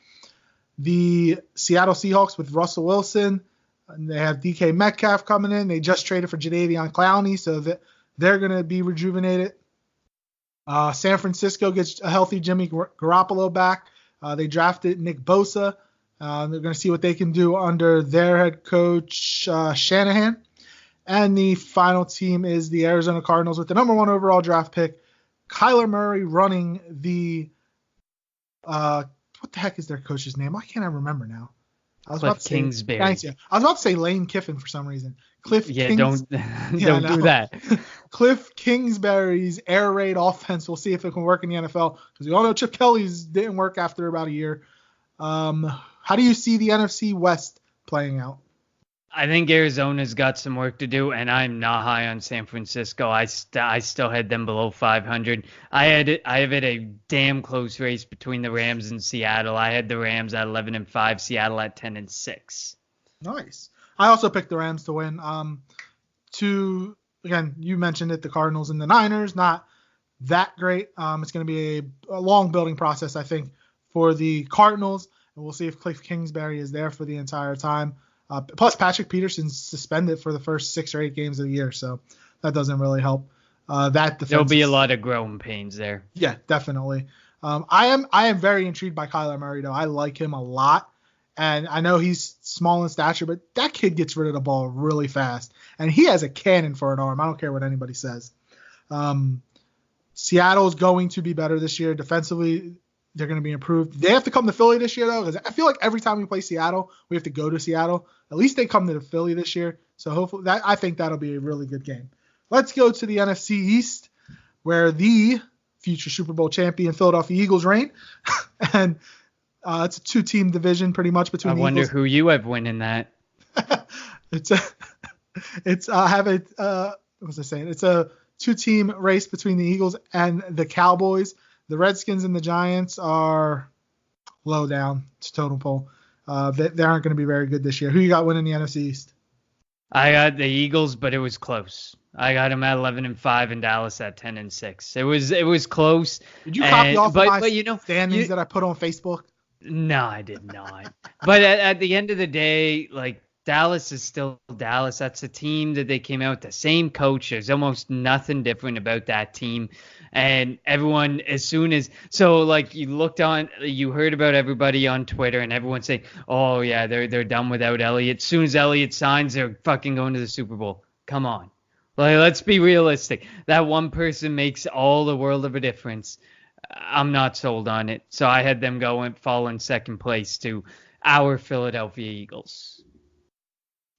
Speaker 3: The Seattle Seahawks with Russell Wilson, and they have DK Metcalf coming in. They just traded for Jadeveon Clowney, so that they're going to be rejuvenated. San Francisco gets a healthy Jimmy Garoppolo back. They drafted Nick Bosa. They're going to see what they can do under their head coach, Shanahan. And the final team is the Arizona Cardinals with the number 1 overall draft pick, Kyler Murray running the what the heck is their coach's name? Why can't I remember now?
Speaker 4: Cliff Kingsbury.
Speaker 3: Thanks, yeah. I was about to say Lane Kiffin for some reason.
Speaker 4: Don't do that.
Speaker 3: Cliff Kingsbury's air raid offense. We'll see if it can work in the NFL, because we all know Chip Kelly's didn't work after about a year. How do you see the NFC West playing out?
Speaker 4: I think Arizona's got some work to do, and I'm not high on San Francisco. I still had them below 500. I have it a damn close race between the Rams and Seattle. I had the Rams at 11-5, Seattle at 10-6.
Speaker 3: Nice. I also picked the Rams to win. Again, you mentioned it, the Cardinals and the Niners, not that great. It's going to be a long building process, I think, for the Cardinals, and we'll see if Cliff Kingsbury is there for the entire time. Plus, Patrick Peterson's suspended for the first 6 or 8 games of the year, so that doesn't really help.
Speaker 4: There'll be a lot of growing pains there.
Speaker 3: Yeah, definitely. I am very intrigued by Kyler Murray, though. I like him a lot, and I know he's small in stature, but that kid gets rid of the ball really fast, and he has a cannon for an arm. I don't care what anybody says. Seattle's going to be better this year defensively. They're going to be improved. They have to come to Philly this year, though, because I feel like every time we play Seattle, we have to go to Seattle. At least they come to the Philly this year. So hopefully I think that'll be a really good game. Let's go to the NFC East, where the future Super Bowl champion Philadelphia Eagles reign. And it's a 2-team division pretty much between the Eagles.
Speaker 4: I wonder who you have winning that.
Speaker 3: It's a 2-team race between the Eagles and the Cowboys. The Redskins and the Giants are low down to total poll. They aren't going to be very good this year. Who you got winning the NFC East?
Speaker 4: I got the Eagles, but it was close. I got them at 11-5 and Dallas at 10-6. It was close.
Speaker 3: Did you copy off my standings that I put on Facebook?
Speaker 4: No, I did not. But at the end of the day, like, Dallas is still Dallas. That's a team that they came out with the same coach. There's almost nothing different about that team. And everyone, you heard about everybody on Twitter and everyone saying, oh yeah, they're done without Elliott. As soon as Elliott signs, they're fucking going to the Super Bowl. Come on. Like, let's be realistic. That one person makes all the world of a difference. I'm not sold on it. So I had them fall in second place to our Philadelphia Eagles.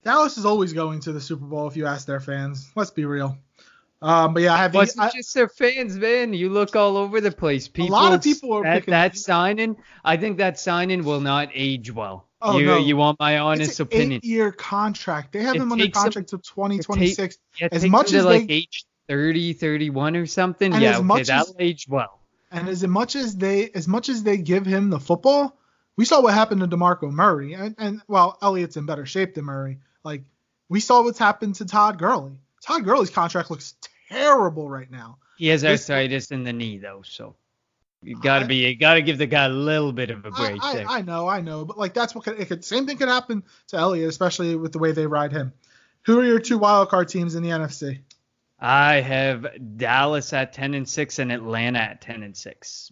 Speaker 3: Dallas is always going to the Super Bowl if you ask their fans. Let's be real. But yeah, I have
Speaker 4: just their fans, man. You look all over the place.
Speaker 3: A lot of people are picking
Speaker 4: that signing. I think that signing will not age well.
Speaker 3: Oh,
Speaker 4: you want my honest opinion?
Speaker 3: It's an 8-year contract. They have him under contract to 2026.
Speaker 4: As much as age 30, 31 or something. Yeah, that'll age well.
Speaker 3: And as much as they give him the football, we saw what happened to DeMarco Murray, and Elliott's in better shape than Murray. Like, we saw what's happened to Todd Gurley. Todd Gurley's contract looks terrible right now.
Speaker 4: He has arthritis in the knee, though, so you gotta give the guy a little bit of a break.
Speaker 3: I know, but like that's same thing could happen to Elliott, especially with the way they ride him. Who are your 2 wildcard teams in the NFC?
Speaker 4: I have Dallas at 10-6 and Atlanta at 10-6.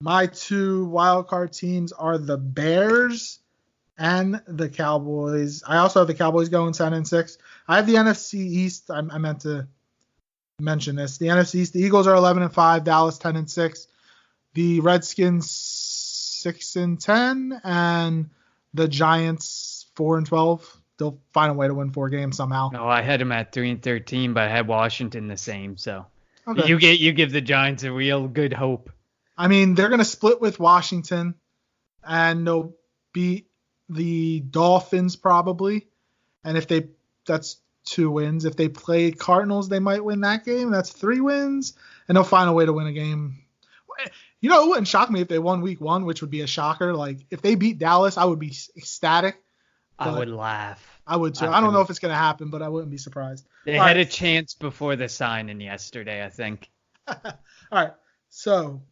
Speaker 3: My 2 wildcard teams are the Bears and the Cowboys. I also have the Cowboys going 10-6. I have the NFC East. I meant to mention this. The NFC East, the Eagles are 11-5, Dallas 10-6, the Redskins 6-10, and the Giants 4-12. They'll find a way to win 4 games somehow.
Speaker 4: No, I had them at 3-13, but I had Washington the same. So
Speaker 3: Okay.
Speaker 4: you give the Giants a real good hope.
Speaker 3: I mean, they're going to split with Washington, and they'll beat the Dolphins probably. And that's 2 wins. If they play Cardinals, they might win that game. That's 3 wins, and they'll find a way to win a game. You know, it wouldn't shock me if they won week 1, which would be a shocker. Like, if they beat Dallas, I would be ecstatic.
Speaker 4: I would laugh.
Speaker 3: I would too. I don't know if it's going to happen, but I wouldn't be surprised.
Speaker 4: They had a chance before the signing yesterday, I think.
Speaker 3: All right. So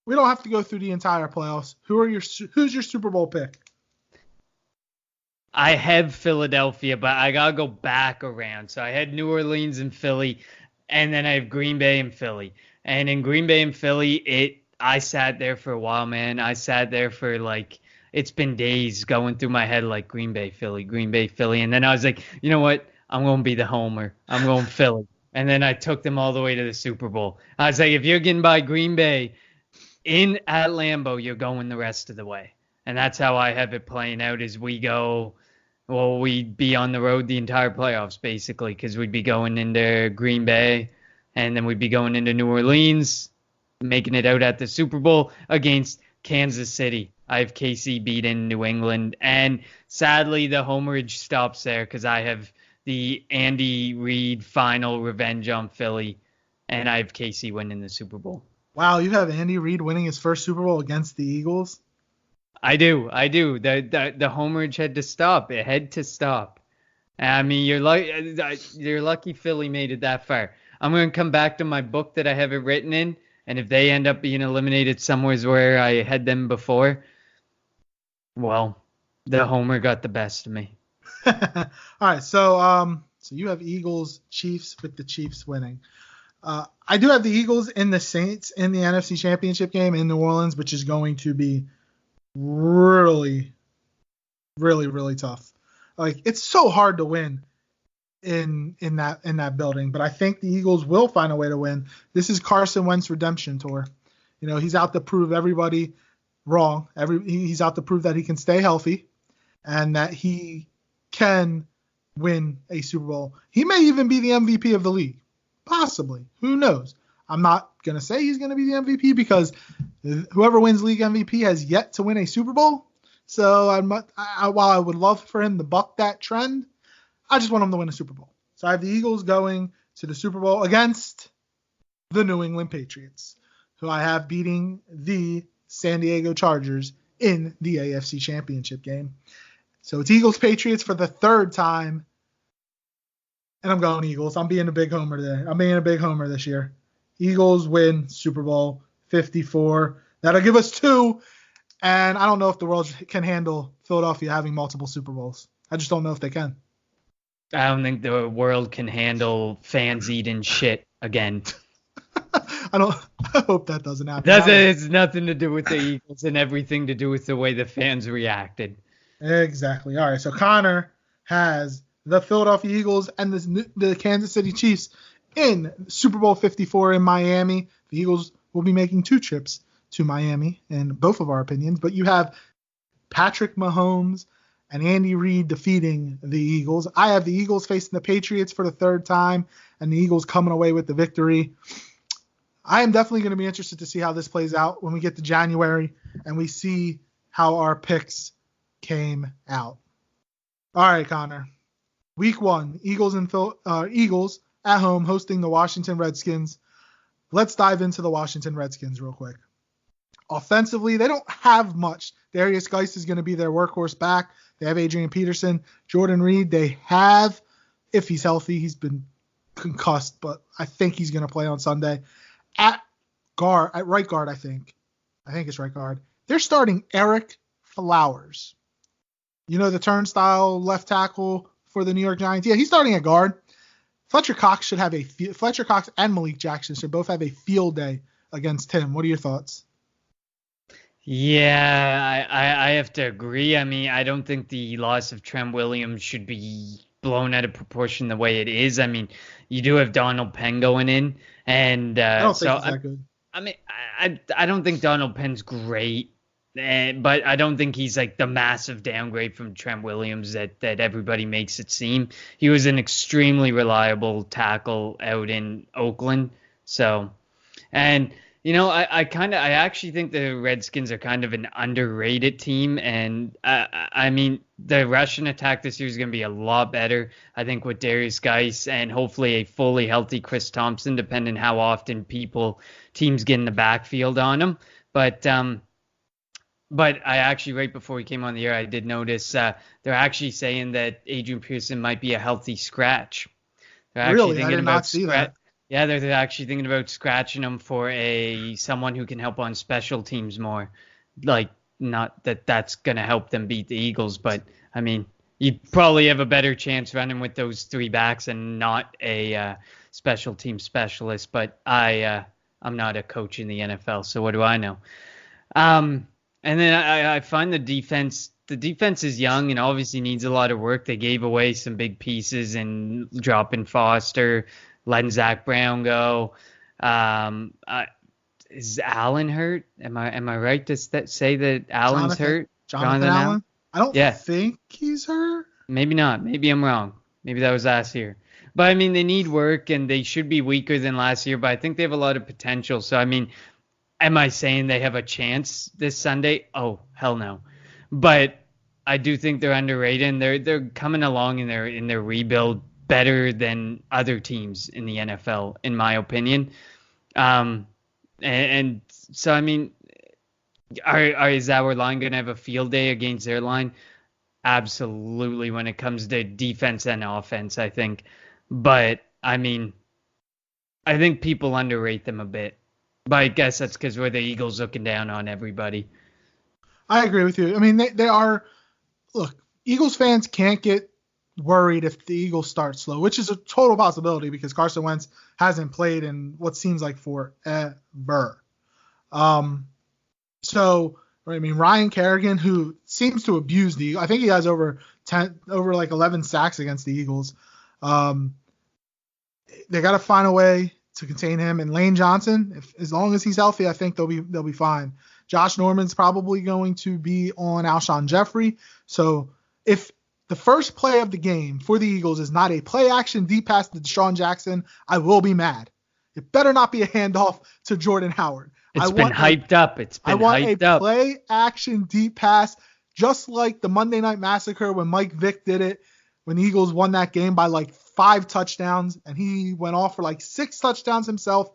Speaker 3: we don't have to go through the entire playoffs. Who's your Super Bowl pick?
Speaker 4: I have Philadelphia, but I got to go back around. So I had New Orleans and Philly, and then I have Green Bay and Philly. And in Green Bay and Philly, I sat there for a while, man. I sat there for it's been days going through my head like Green Bay, Philly. And then I was like, you know what? I'm going to be the homer. I'm going Philly. And then I took them all the way to the Super Bowl. I was like, if you're getting by Green Bay at Lambeau, you're going the rest of the way. And that's how I have it playing out as we'd be on the road the entire playoffs, basically, because we'd be going into Green Bay, and then we'd be going into New Orleans, making it out at the Super Bowl against Kansas City. I have KC beating New England, and sadly the homerage stops there because I have the Andy Reid final revenge on Philly, and I have KC winning the Super Bowl.
Speaker 3: Wow, you have Andy Reid winning his first Super Bowl against the Eagles?
Speaker 4: I do. The homerage had to stop. It had to stop. I mean, you're lucky Philly made it that far. I'm going to come back to my book that I have it written in, and if they end up being eliminated somewhere where I had them before, well, the homer got the best of me.
Speaker 3: All right, so you have Eagles, Chiefs with the Chiefs winning. I do have the Eagles in the Saints in the NFC Championship game in New Orleans, which is going to be really, really, really tough. Like, it's so hard to win in that building, but I think the Eagles will find a way to win. This is Carson Wentz redemption tour. You know, he's out to prove everybody wrong. He's out to prove that he can stay healthy and that he can win a Super Bowl. He may even be the MVP of the league. Possibly. Who knows? I'm not going to say he's going to be the MVP because whoever wins league MVP has yet to win a Super Bowl. So while I would love for him to buck that trend, I just want him to win a Super Bowl. So I have the Eagles going to the Super Bowl against the New England Patriots, who I have beating the San Diego Chargers in the AFC Championship game. So it's Eagles-Patriots for the 3rd time, and I'm going Eagles. I'm being a big homer today. I'm being a big homer this year. Eagles win Super Bowl 54. That'll give us 2, and I don't know if the world can handle Philadelphia having multiple Super Bowls. I just don't know if they can.
Speaker 4: I don't think the world can handle fans eating shit again.
Speaker 3: I hope that doesn't happen.
Speaker 4: It's nothing to do with the Eagles and everything to do with the way the fans reacted.
Speaker 3: Exactly. All right. So Connor has the Philadelphia Eagles and the Kansas City Chiefs in Super Bowl 54 in Miami. The Eagles will be making 2 trips to Miami in both of our opinions, but you have Patrick Mahomes and Andy Reid defeating the Eagles. I have the Eagles facing the Patriots for the 3rd time and the Eagles coming away with the victory. I am definitely going to be interested to see how this plays out when we get to January and we see how our picks came out. All right, Connor. Week 1, Eagles at home hosting the Washington Redskins. Let's dive into the Washington Redskins real quick. Offensively, they don't have much. Darius Geis is going to be their workhorse back. They have Adrian Peterson. Jordan Reed, they have, if he's healthy, he's been concussed, but I think he's going to play on Sunday. At right guard, I think it's right guard. They're starting Eric Flowers. You know, the turnstile left tackle for the New York Giants. Yeah, he's starting at guard. Fletcher Cox and Malik Jackson should both have a field day against him. What are your thoughts?
Speaker 4: Yeah, I have to agree. I mean, I don't think the loss of Trent Williams should be blown out of proportion the way it is. I mean, you do have Donald Penn going in, and
Speaker 3: I don't think he's that good.
Speaker 4: I mean, I don't think Donald Penn's great, but I don't think he's like the massive downgrade from Trent Williams that everybody makes it seem. He was an extremely reliable tackle out in Oakland. So, and I actually think the Redskins are kind of an underrated team, and I mean the Russian attack this year is going to be a lot better. I think with Darius Geis and hopefully a fully healthy Chris Thompson, depending how often teams get in the backfield on him. But I actually, right before we came on the air, I did notice they're actually saying that Adrian Pearson might be a healthy scratch.
Speaker 3: Really? I did not see that.
Speaker 4: Yeah, they're actually thinking about scratching him for someone who can help on special teams more. Like, not that that's going to help them beat the Eagles, but, I mean, you'd probably have a better chance running with those three backs and not a special team specialist. But I'm not a coach in the NFL, so what do I know? And then I find the defense is young and obviously needs a lot of work. They gave away some big pieces and dropping Foster, letting Zach Brown go. Is Allen hurt? Am I right to say that Allen's hurt?
Speaker 3: Jonathan Allen? I don't think he's hurt.
Speaker 4: Maybe not. Maybe I'm wrong. Maybe that was last year. But, I mean, they need work and they should be weaker than last year, but I think they have a lot of potential. So, I mean, am I saying they have a chance this Sunday? Oh, hell no. But I do think they're underrated and they're coming along in their rebuild better than other teams in the NFL, in my opinion. And so, I mean, is our line going to have a field day against their line? Absolutely, when it comes to defense and offense, I think. But, I mean, I think people underrate them a bit. But I guess that's because we're the Eagles looking down on everybody.
Speaker 3: I agree with you. I mean, they are – look, Eagles fans can't get worried if the Eagles start slow, which is a total possibility because Carson Wentz hasn't played in what seems like forever. So, I mean, Ryan Kerrigan, who seems to abuse the – I think he has over 11 sacks against the Eagles. They got to find a way to contain him. And Lane Johnson, as long as he's healthy, I think they'll be fine. Josh Norman's probably going to be on Alshon Jeffrey. So if the first play of the game for the Eagles is not a play action deep pass to Deshaun Jackson, I will be mad. It better not be a handoff to Jordan Howard.
Speaker 4: It's been hyped up. I want a
Speaker 3: play action deep pass, just like the Monday Night Massacre when Mike Vick did it, when the Eagles won that game by like 5 touchdowns, and he went off for like 6 touchdowns himself.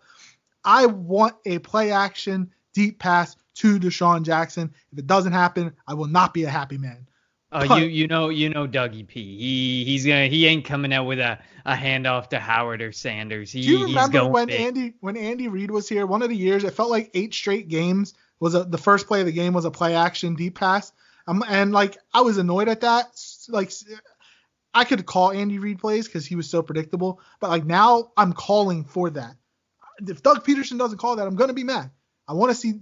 Speaker 3: I want a play action deep pass to Deshaun Jackson. If it doesn't happen, I will not be a happy man.
Speaker 4: You know Dougie P. He ain't coming out with a handoff to Howard or Sanders.
Speaker 3: Do you remember when Andy Reid was here? One of the years, it felt like 8 straight games the first play of the game was a play action deep pass. And like I was annoyed at that. Like I could call Andy Reid plays because he was so predictable, but like now I'm calling for that. If Doug Peterson doesn't call that, I'm gonna be mad. I want to see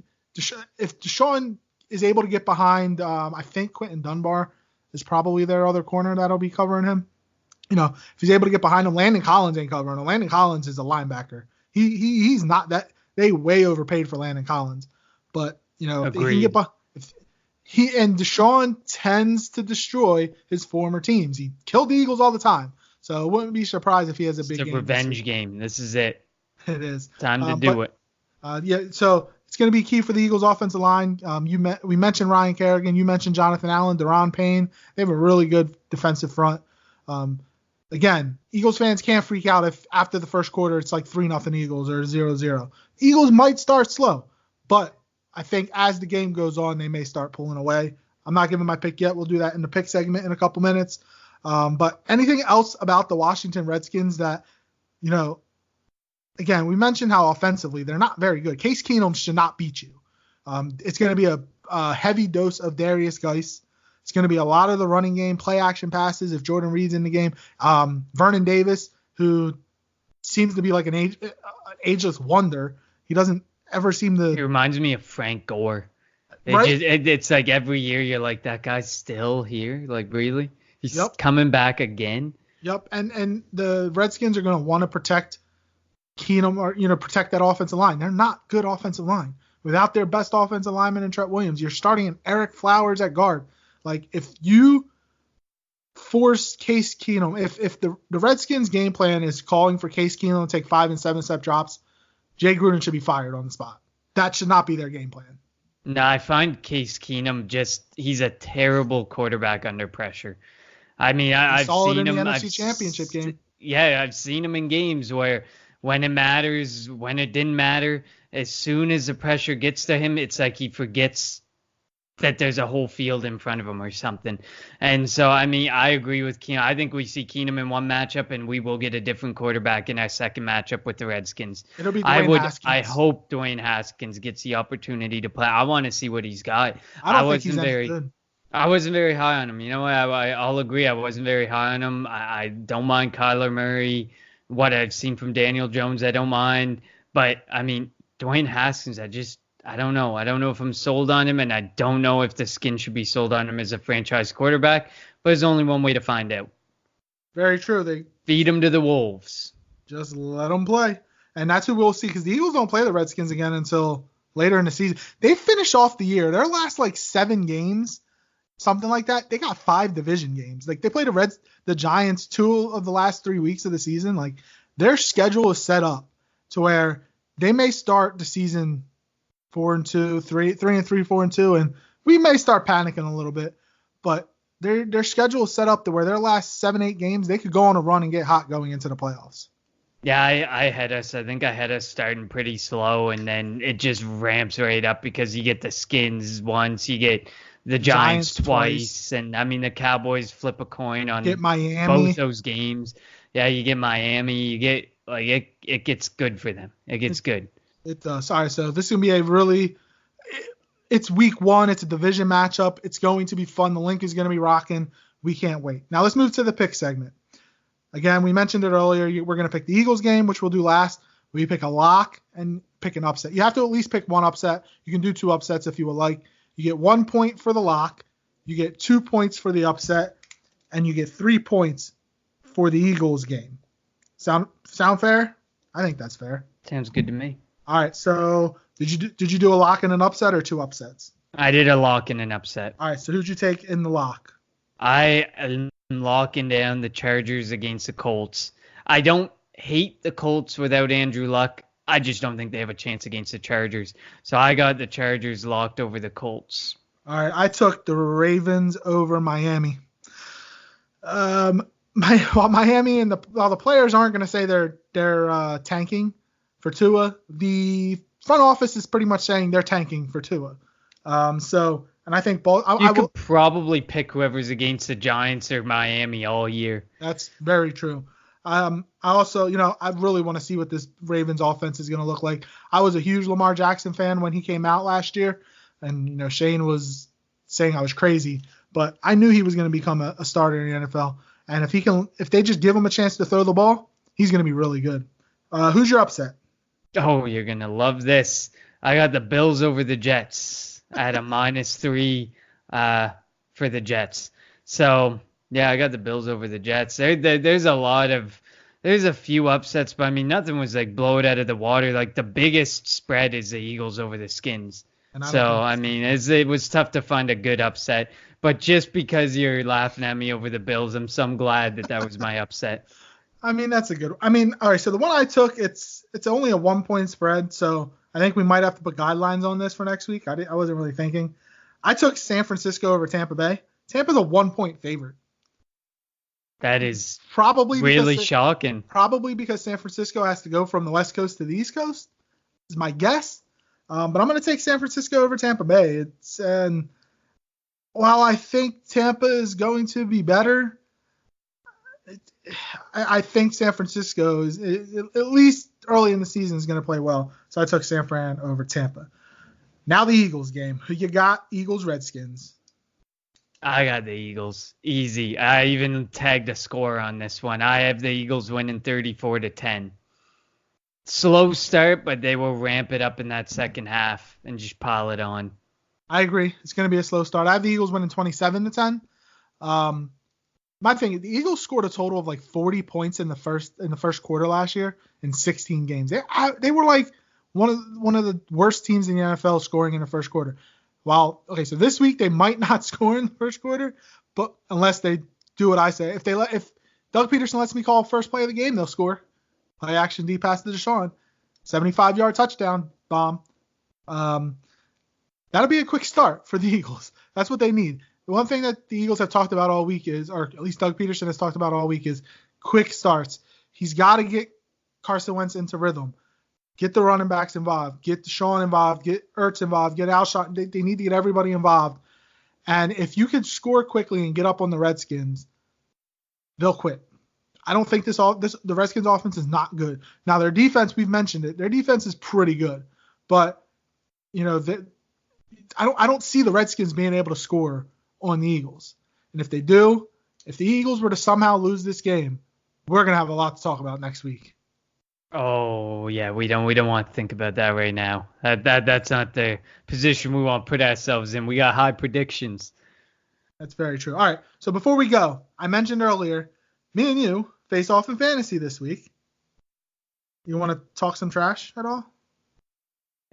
Speaker 3: if Deshaun is able to get behind. I think Quentin Dunbar is probably their other corner that'll be covering him. You know, if he's able to get behind him, Landon Collins ain't covering him. Landon Collins is a linebacker. He's not that. They way overpaid for Landon Collins, but you know, if he can get behind. And Deshaun tends to destroy his former teams. He killed the Eagles all the time, so I wouldn't be surprised if he has a big game.
Speaker 4: It's a revenge game. This is it.
Speaker 3: It is
Speaker 4: time to do it.
Speaker 3: Yeah, so it's going to be key for the Eagles' offensive line. We mentioned Ryan Kerrigan. You mentioned Jonathan Allen, Daron Payne. They have a really good defensive front. Again, Eagles fans can't freak out if after the first quarter it's like 3-0 Eagles or 0-0. Eagles might start slow, but I think as the game goes on, they may start pulling away. I'm not giving my pick yet. We'll do that in the pick segment in a couple minutes. But anything else about the Washington Redskins that, you know, again, we mentioned how offensively they're not very good. Case Keenum should not beat you. It's going to be a heavy dose of Darius Geis. It's going to be a lot of the running game, play action passes if Jordan Reed's in the game. Vernon Davis, who seems to be like an ageless wonder. He doesn't ever seem to.
Speaker 4: He reminds me of Frank Gore.
Speaker 3: Right?
Speaker 4: It's like every year you're like, that guy's still here. Like, really? He's coming back again.
Speaker 3: Yep, and the Redskins are going to want to protect Keenum or protect that offensive line. They're not good offensive line. Without their best offensive lineman in Trent Williams, you're starting an Eric Flowers at guard. Like if you force Case Keenum, if the Redskins game plan is calling for Case Keenum to take 5 and 7 step drops, Jay Gruden should be fired on the spot. That should not be their game plan.
Speaker 4: No, I find Case Keenum he's a terrible quarterback under pressure. I mean, I've
Speaker 3: seen
Speaker 4: him
Speaker 3: in the NFC Championship game.
Speaker 4: Yeah, I've seen him in games where when it matters, when it didn't matter, as soon as the pressure gets to him, it's like he forgets that there's a whole field in front of him or something. And so, I mean, I agree with Keenum. I think we see Keenum in one matchup, and we will get a different quarterback in our second matchup with the Redskins.
Speaker 3: It'll be Dwayne Haskins.
Speaker 4: I hope Dwayne Haskins gets the opportunity to play. I want to see what he's got.
Speaker 3: I don't think he's any good.
Speaker 4: I wasn't very high on him. You know what? I'll agree. I wasn't very high on him. I don't mind Kyler Murray. What I've seen from Daniel Jones, I don't mind. But, I mean, Dwayne Haskins, I don't know. I don't know if I'm sold on him, and I don't know if the skin should be sold on him as a franchise quarterback. But there's only one way to find out.
Speaker 3: Very true. They
Speaker 4: feed him to the Wolves.
Speaker 3: Just let them play. And that's who we'll see, because the Eagles don't play the Redskins again until later in the season. They finish off the year. Their last, 7 games, something like that, they got 5 division games. Like, they played the Giants 2 of the last 3 weeks of the season. Like, their schedule is set up to where they may start the season 4-2, 3-3, 4-2, and we may start panicking a little bit. But their schedule is set up to where their last 7-8 games, they could go on a run and get hot going into the playoffs.
Speaker 4: Yeah, I think I had us starting pretty slow, and then it just ramps right up because you get the Skins once, you get the Giants twice, and I mean the Cowboys flip a coin on both those games. Yeah, you get Miami, you get it gets good for them. It gets good.
Speaker 3: It does. Sorry, so this is gonna be it's week 1. It's a division matchup. It's going to be fun. The link is going to be rocking. We can't wait. Now let's move to the pick segment. Again, we mentioned it earlier. We're going to pick the Eagles game, which we'll do last. We pick a lock and pick an upset. You have to at least pick one upset. You can do 2 upsets if you would like. You get 1 point for the lock. You get 2 points for the upset. And you get 3 points for the Eagles game. Sound fair? I think that's fair.
Speaker 4: Sounds good to me.
Speaker 3: All right. So did you do a lock and an upset or 2 upsets?
Speaker 4: I did a lock and an upset.
Speaker 3: All right. So who'd you take in the lock?
Speaker 4: I am locking down the Chargers against the Colts. I don't hate the Colts without Andrew Luck. I just don't think they have a chance against the Chargers. So I got the Chargers locked over the Colts.
Speaker 3: All right. I took the Ravens over Miami. Miami and the players aren't going to say they're tanking for Tua. The front office is pretty much saying they're tanking for Tua. And I think both.
Speaker 4: You could probably pick whoever's against the Giants or Miami all year.
Speaker 3: That's very true. I also, I really want to see what this Ravens offense is going to look like. I was a huge Lamar Jackson fan when he came out last year, and Shane was saying I was crazy, but I knew he was going to become a starter in the NFL. And if they just give him a chance to throw the ball, he's going to be really good. Who's your upset?
Speaker 4: Oh, you're going to love this. I got the Bills over the Jets. I had a -3 for the Jets. So, yeah, I got the Bills over the Jets. There's a few upsets, but I mean, nothing was blow it out of the water. Like, the biggest spread is the Eagles over the Skins. So, I mean, it was tough to find a good upset. But just because you're laughing at me over the Bills, I'm so glad that was my upset.
Speaker 3: I mean, that's a good one. I mean, all right, so the one I took, it's only a 1-point spread, so I think we might have to put guidelines on this for next week. I wasn't really thinking. I took San Francisco over Tampa Bay. Tampa's a 1-point favorite.
Speaker 4: That is
Speaker 3: probably
Speaker 4: really shocking.
Speaker 3: Probably because San Francisco has to go from the West Coast to the East Coast, is my guess. But I'm going to take San Francisco over Tampa Bay. While I think Tampa is going to be better, I think San Francisco is, at least early in the season, is going to play well. So I took San Fran over Tampa. Now the Eagles game. Who you got? Eagles, Redskins.
Speaker 4: I got the Eagles. Easy. I even tagged a score on this one. I have the Eagles winning 34-10. Slow start, but they will ramp it up in that second half and just pile it on.
Speaker 3: I agree. It's going to be a slow start. I have the Eagles winning 27-10. my thing, the Eagles scored a total of like 40 points in the first quarter last year in 16 games. They were like one of the worst teams in the NFL scoring in the first quarter. So this week they might not score in the first quarter, but unless they do what I say, if Doug Peterson lets me call first play of the game, they'll score. Play action deep pass to Deshaun, 75-yard touchdown bomb. That'll be a quick start for the Eagles. That's what they need. The one thing that the Eagles have talked about all week is, or at least Doug Peterson has talked about all week, is quick starts. He's got to get Carson Wentz into rhythm. Get the running backs involved. Get Deshaun involved. Get Ertz involved. Get Alshon. They need to get everybody involved. And if you can score quickly and get up on the Redskins, they'll quit. I don't think the Redskins offense is not good. Now their defense, we've mentioned it. Their defense is pretty good, but I don't see the Redskins being able to score on the Eagles. And if they do, if the Eagles were to somehow lose this game, we're gonna have a lot to talk about next week.
Speaker 4: Oh yeah, we don't want to think about that right now. That's not the position we want to put ourselves in. We got high predictions.
Speaker 3: That's very true. All right, so before we go, I mentioned earlier, me and you face off in fantasy this week. You want to talk some trash at all?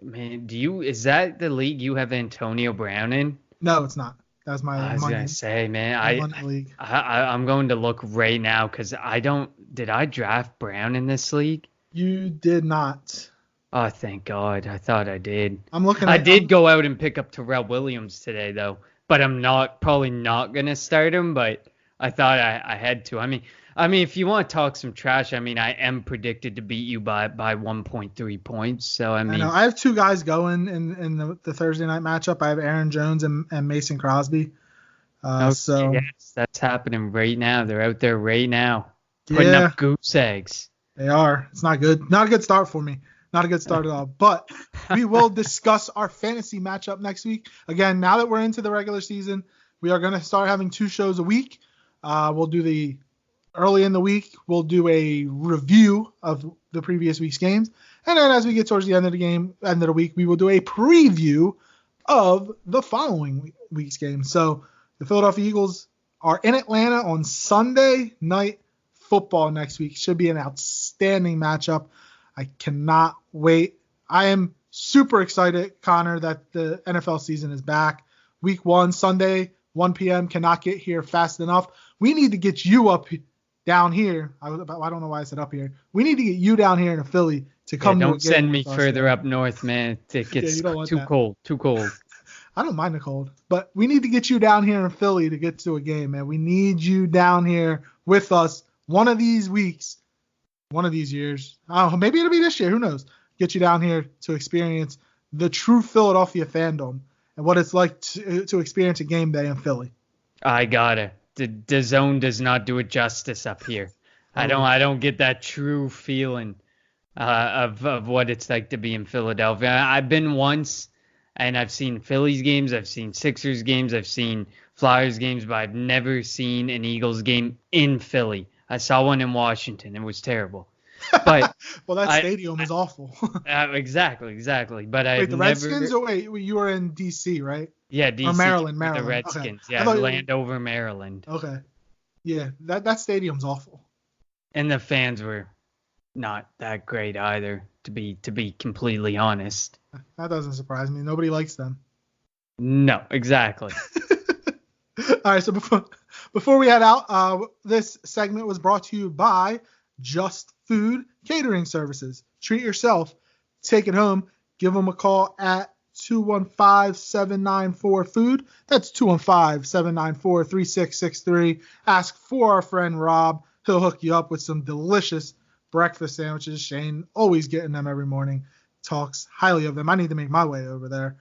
Speaker 4: Man, is that the league you have Antonio Brown in?
Speaker 3: No, it's not. That was my
Speaker 4: I was
Speaker 3: money.
Speaker 4: gonna say, man,
Speaker 3: League.
Speaker 4: I'm going to look right now because did I draft Brown in this league?
Speaker 3: You did not.
Speaker 4: Oh, thank God. I thought I did.
Speaker 3: I
Speaker 4: did go out and pick up Terrell Williams today, though. But I'm probably not going to start him, but I thought I had to. I mean, if you want to talk some trash, I am predicted to beat you by 1.3 points. So, I know.
Speaker 3: I have two guys going in the Thursday night matchup. I have Aaron Jones and Mason Crosby. So
Speaker 4: yes, that's happening right now. They're out there right now putting up goose eggs.
Speaker 3: They are. It's not good. Not a good start for me. Not a good start at all. But we will discuss our fantasy matchup next week. Again, now that we're into the regular season, we are going to start having 2 shows a week. We'll do early in the week, we'll do a review of the previous week's games. And then as we get towards the end of the week, we will do a preview of the following week's game. So the Philadelphia Eagles are in Atlanta on Sunday Night Football next week. Should be an outstanding matchup. I cannot wait. I am super excited, Connor, that the NFL season is back. Week 1, Sunday, 1 p.m. cannot get here fast enough. We need to get you up down here. I don't know why I said up here. We need to get you down here in Philly to come to a game.
Speaker 4: Don't send me further up north, man. It gets too cold.
Speaker 3: I don't mind the cold, but we need to get you down here in Philly to get to a game, man. We need you down here with us one of these weeks, one of these years. Maybe it'll be this year. Who knows? Get you down here to experience the true Philadelphia fandom and what it's like to experience a game day in Philly.
Speaker 4: I got it. The zone does not do it justice up here. I don't get that true feeling of what it's like to be in Philadelphia. I've been once, and I've seen Phillies games, I've seen Sixers games, I've seen Flyers games, but I've never seen an Eagles game in Philly. I saw one in Washington. It was terrible. But
Speaker 3: well, that stadium is awful.
Speaker 4: Exactly. But
Speaker 3: the Redskins? Or wait, you were in D.C., right?
Speaker 4: Yeah, D.C.
Speaker 3: Or Maryland.
Speaker 4: The Redskins.
Speaker 3: Okay.
Speaker 4: Yeah, Landover, Maryland.
Speaker 3: Okay. Yeah, that stadium's awful.
Speaker 4: And the fans were not that great either, to be completely honest.
Speaker 3: That doesn't surprise me. Nobody likes them.
Speaker 4: No, exactly.
Speaker 3: All right, so before we head out, this segment was brought to you by Just Food Catering Services. Treat yourself. Take it home. Give them a call at 215-794-FOOD. That's 215-794-3663. Ask for our friend Rob. He'll hook you up with some delicious breakfast sandwiches. Shane, always getting them every morning, talks highly of them. I need to make my way over there.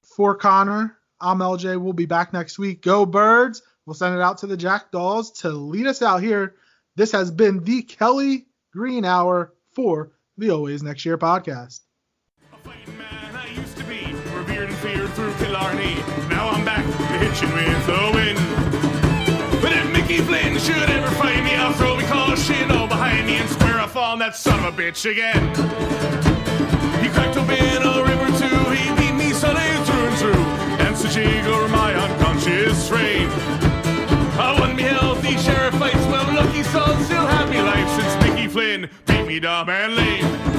Speaker 3: For Connor, I'm LJ. We'll be back next week. Go Birds. We'll send it out to the Jackdaws to lead us out here. This has been the Kelly Green Hour for the Always Next Year podcast.
Speaker 2: A fighting man I used to be, revered and feared through Killarney. Now I'm back to hitching with the wind. But if Mickey Flynn should ever find me, I'll throw me caution all behind me and square off on that son of a bitch again. He cracked open a river too, he beat me Sunday through and through, and such eager my unconscious frame. I won me healthy sheriff fights, well, lucky son, still have me life since Mickey Flynn beat me dumb and lame.